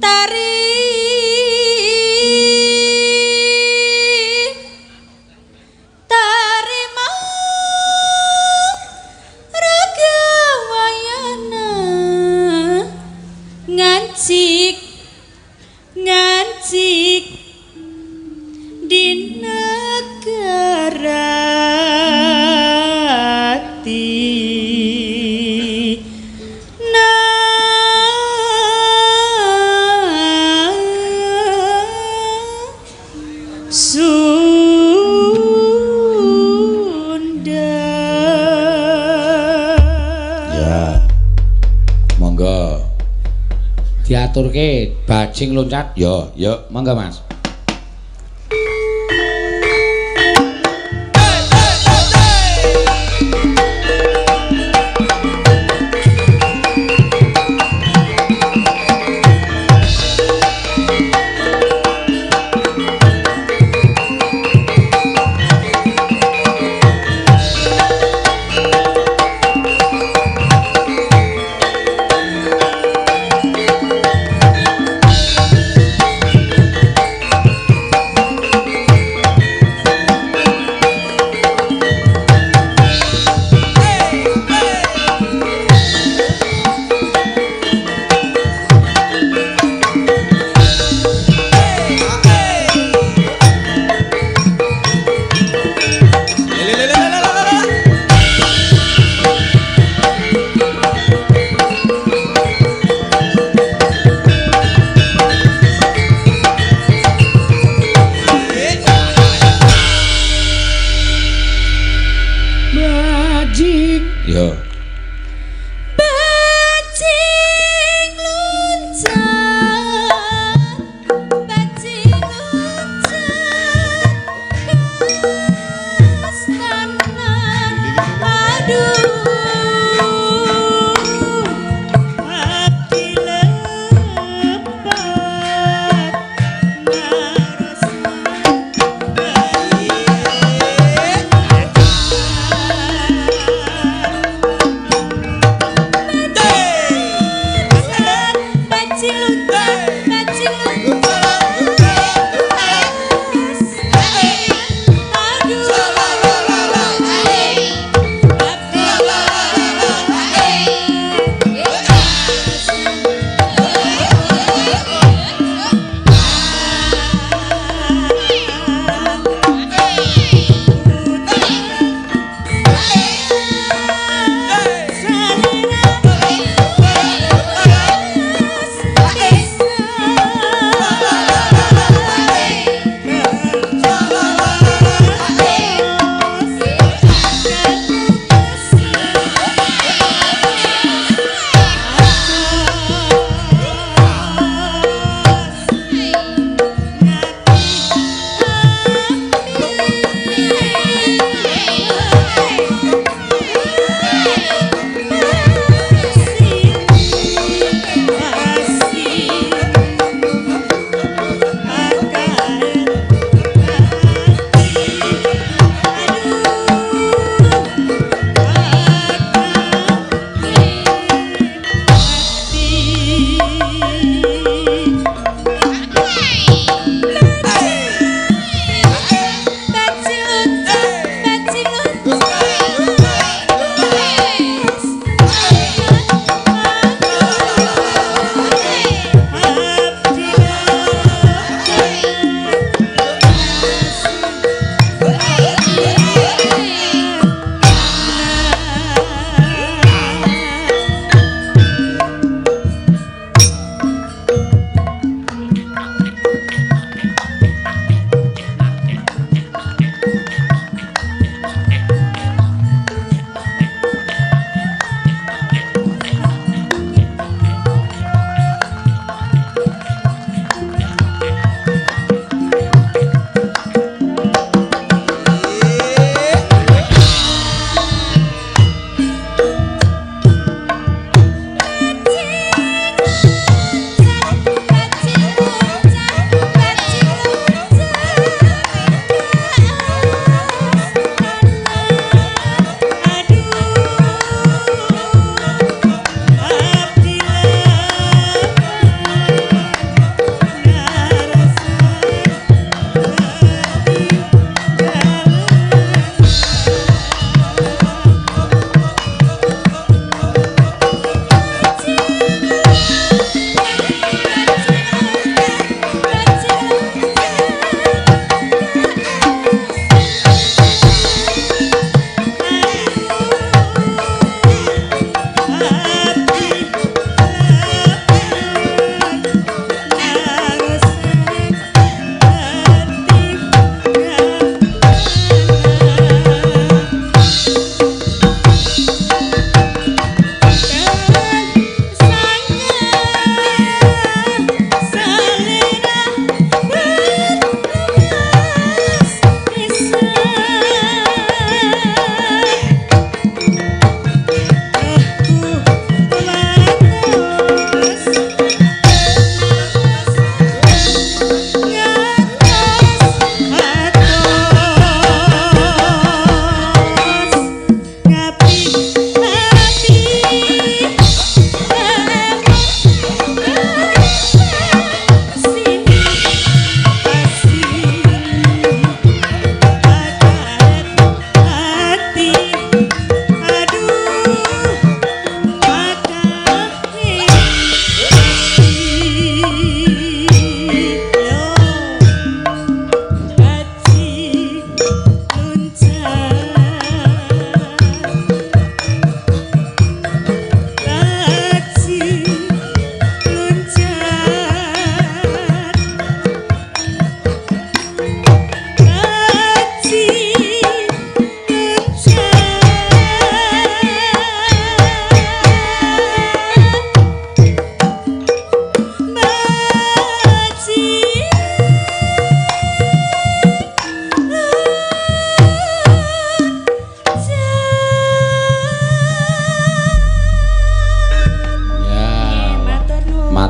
tarim tarimau ragawayana ngancik ngancik di negara Ya. Mangga. diaturke bajing loncat. Ya, ya. Mangga Mas.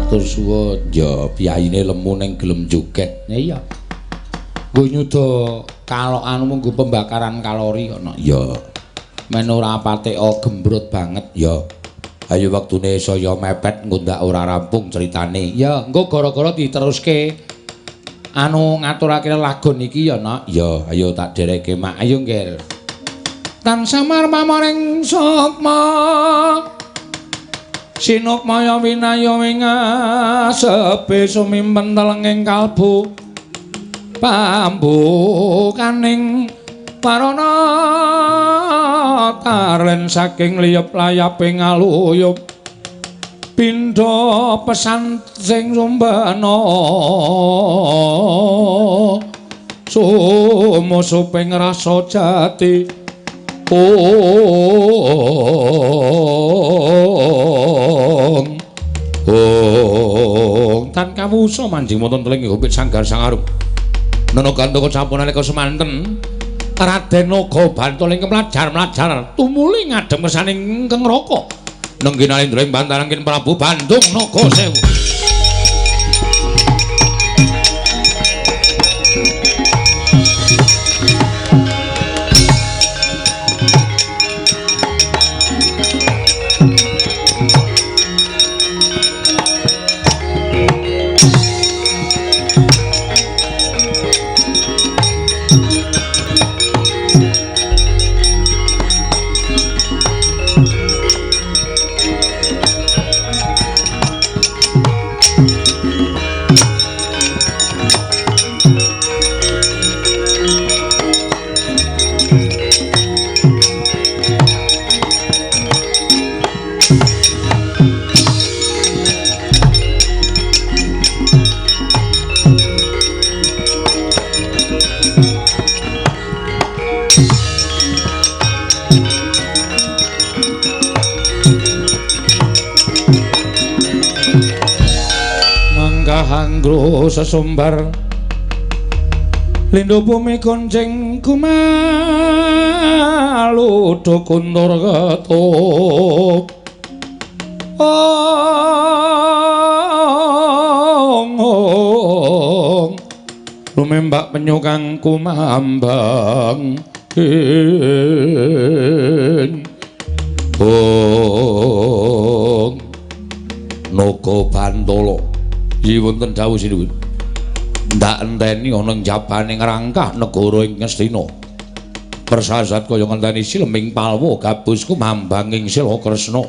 matur suwun. Ya piyayine lemu ning gelem joget. Ya iya. Nggo nyuda kalokan nggo pembakaran kalori ana. Ya. Men ora patek gembrot banget. Ya. Ayo wektune saya mepet ngundak ora rampung ceritane. Ya, engko gara-gara diteruske ngaturake lagon iki ya, Nak. Ya, ayo tak dereke mak. Ayo, Ngger. Tan samar pamaring sukma sinukmaya winaya wingasepe sumimpen telenging kalbu pambukaning parana taren saking liyep layaping aluyup pindha pesan sing sumbana sumusuping rasa jati tan kawusa manjing wonten teling Hopit Sanggar Sangarum Nana Gandaka sampun nalika semanten Raden Naga Bantul ing mlajar tumuli ngadhem kesaning ingkang raka nenggih nalindring bantarangking Prabu Bandung Nagasewu. Hanggro sesumbar lindhu bumi gonceng kumalu dukuntur ketup lumembak penyu kang kumambang Naga Bantala Yi wonten dawuh sinuwun. Ndak enteni ana njabaning rangkah negara ing Ngastina. Persasat kaya ngenteni Silming Palwa gabusku mambanging Sila Kresna.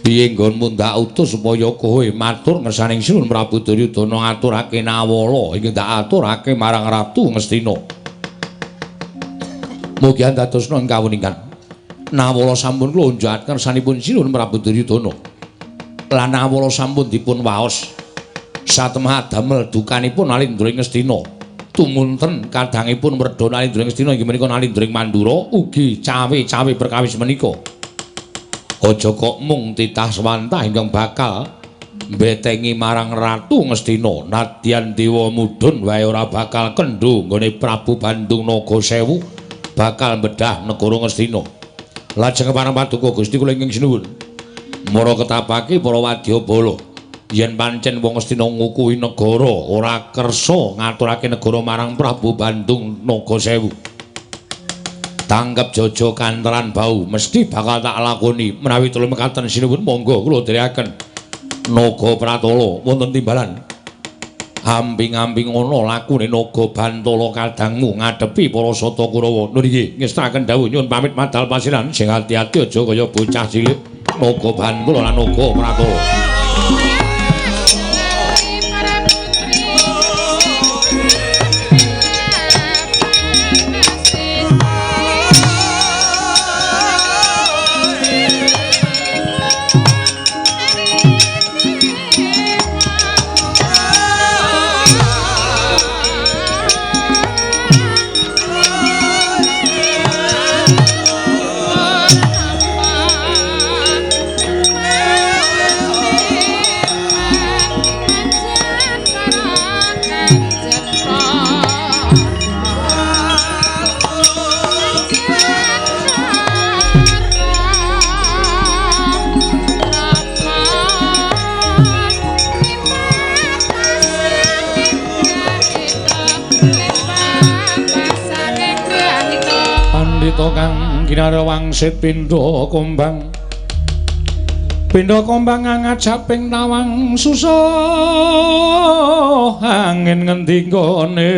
Piye nggonmu ndak utus supaya kowe matur ngersaning Sinuwun Prabu Duryudana ngaturake nawala ing ndak aturake marang Ratu Ngastina. Mugi andadosna ing kawuningan. Nawala sampun kula njataken sanipun Sinuwun Prabu Duryudana. Lan nawala sampun dipun waos. Satemah damel dukanipun Nalindra Ngastina tumunten kadangipun mredha Nalindra Ngastina inggih menika Nalindra Mandura ugi cawe-cawe perkawis menika aja kok mung titah swantah ingkang bakal mbetengi marang Ratu Ngastina nadyan dewa mudhun wae ora bakal kendho nggone Prabu Bandung Nagasewu bakal mbedah negara Ngastina lajeng parang paduka Gusti kula ingkang sinuwun mara ketapake para wadyabala yen pancen wong Astina ngukuhi negara ora kersa ngaturake negara marang Prabu Bandung Nagasewu tanggap jaja kanteran bau mesti bakal tak lakoni menawi tulung mekaten sinuwun monggo kula dherekaken Naga Pratala wonten timbalan amping-amping ana lakune Naga Bantala kadangmu ngadepi para Sata Kurawa nun iki ngestaken dawuh nyuwun pamit madal pasiran sing ati-ati aja kaya bocah cilik Naga Bantala lan Naga Pratala. kang kinara wangsit pindha kombang ngangajap ping tawang susah angin ngendi gone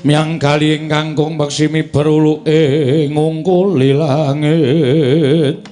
miang kali ingkang kung baksimi beruluke ngungkuli langit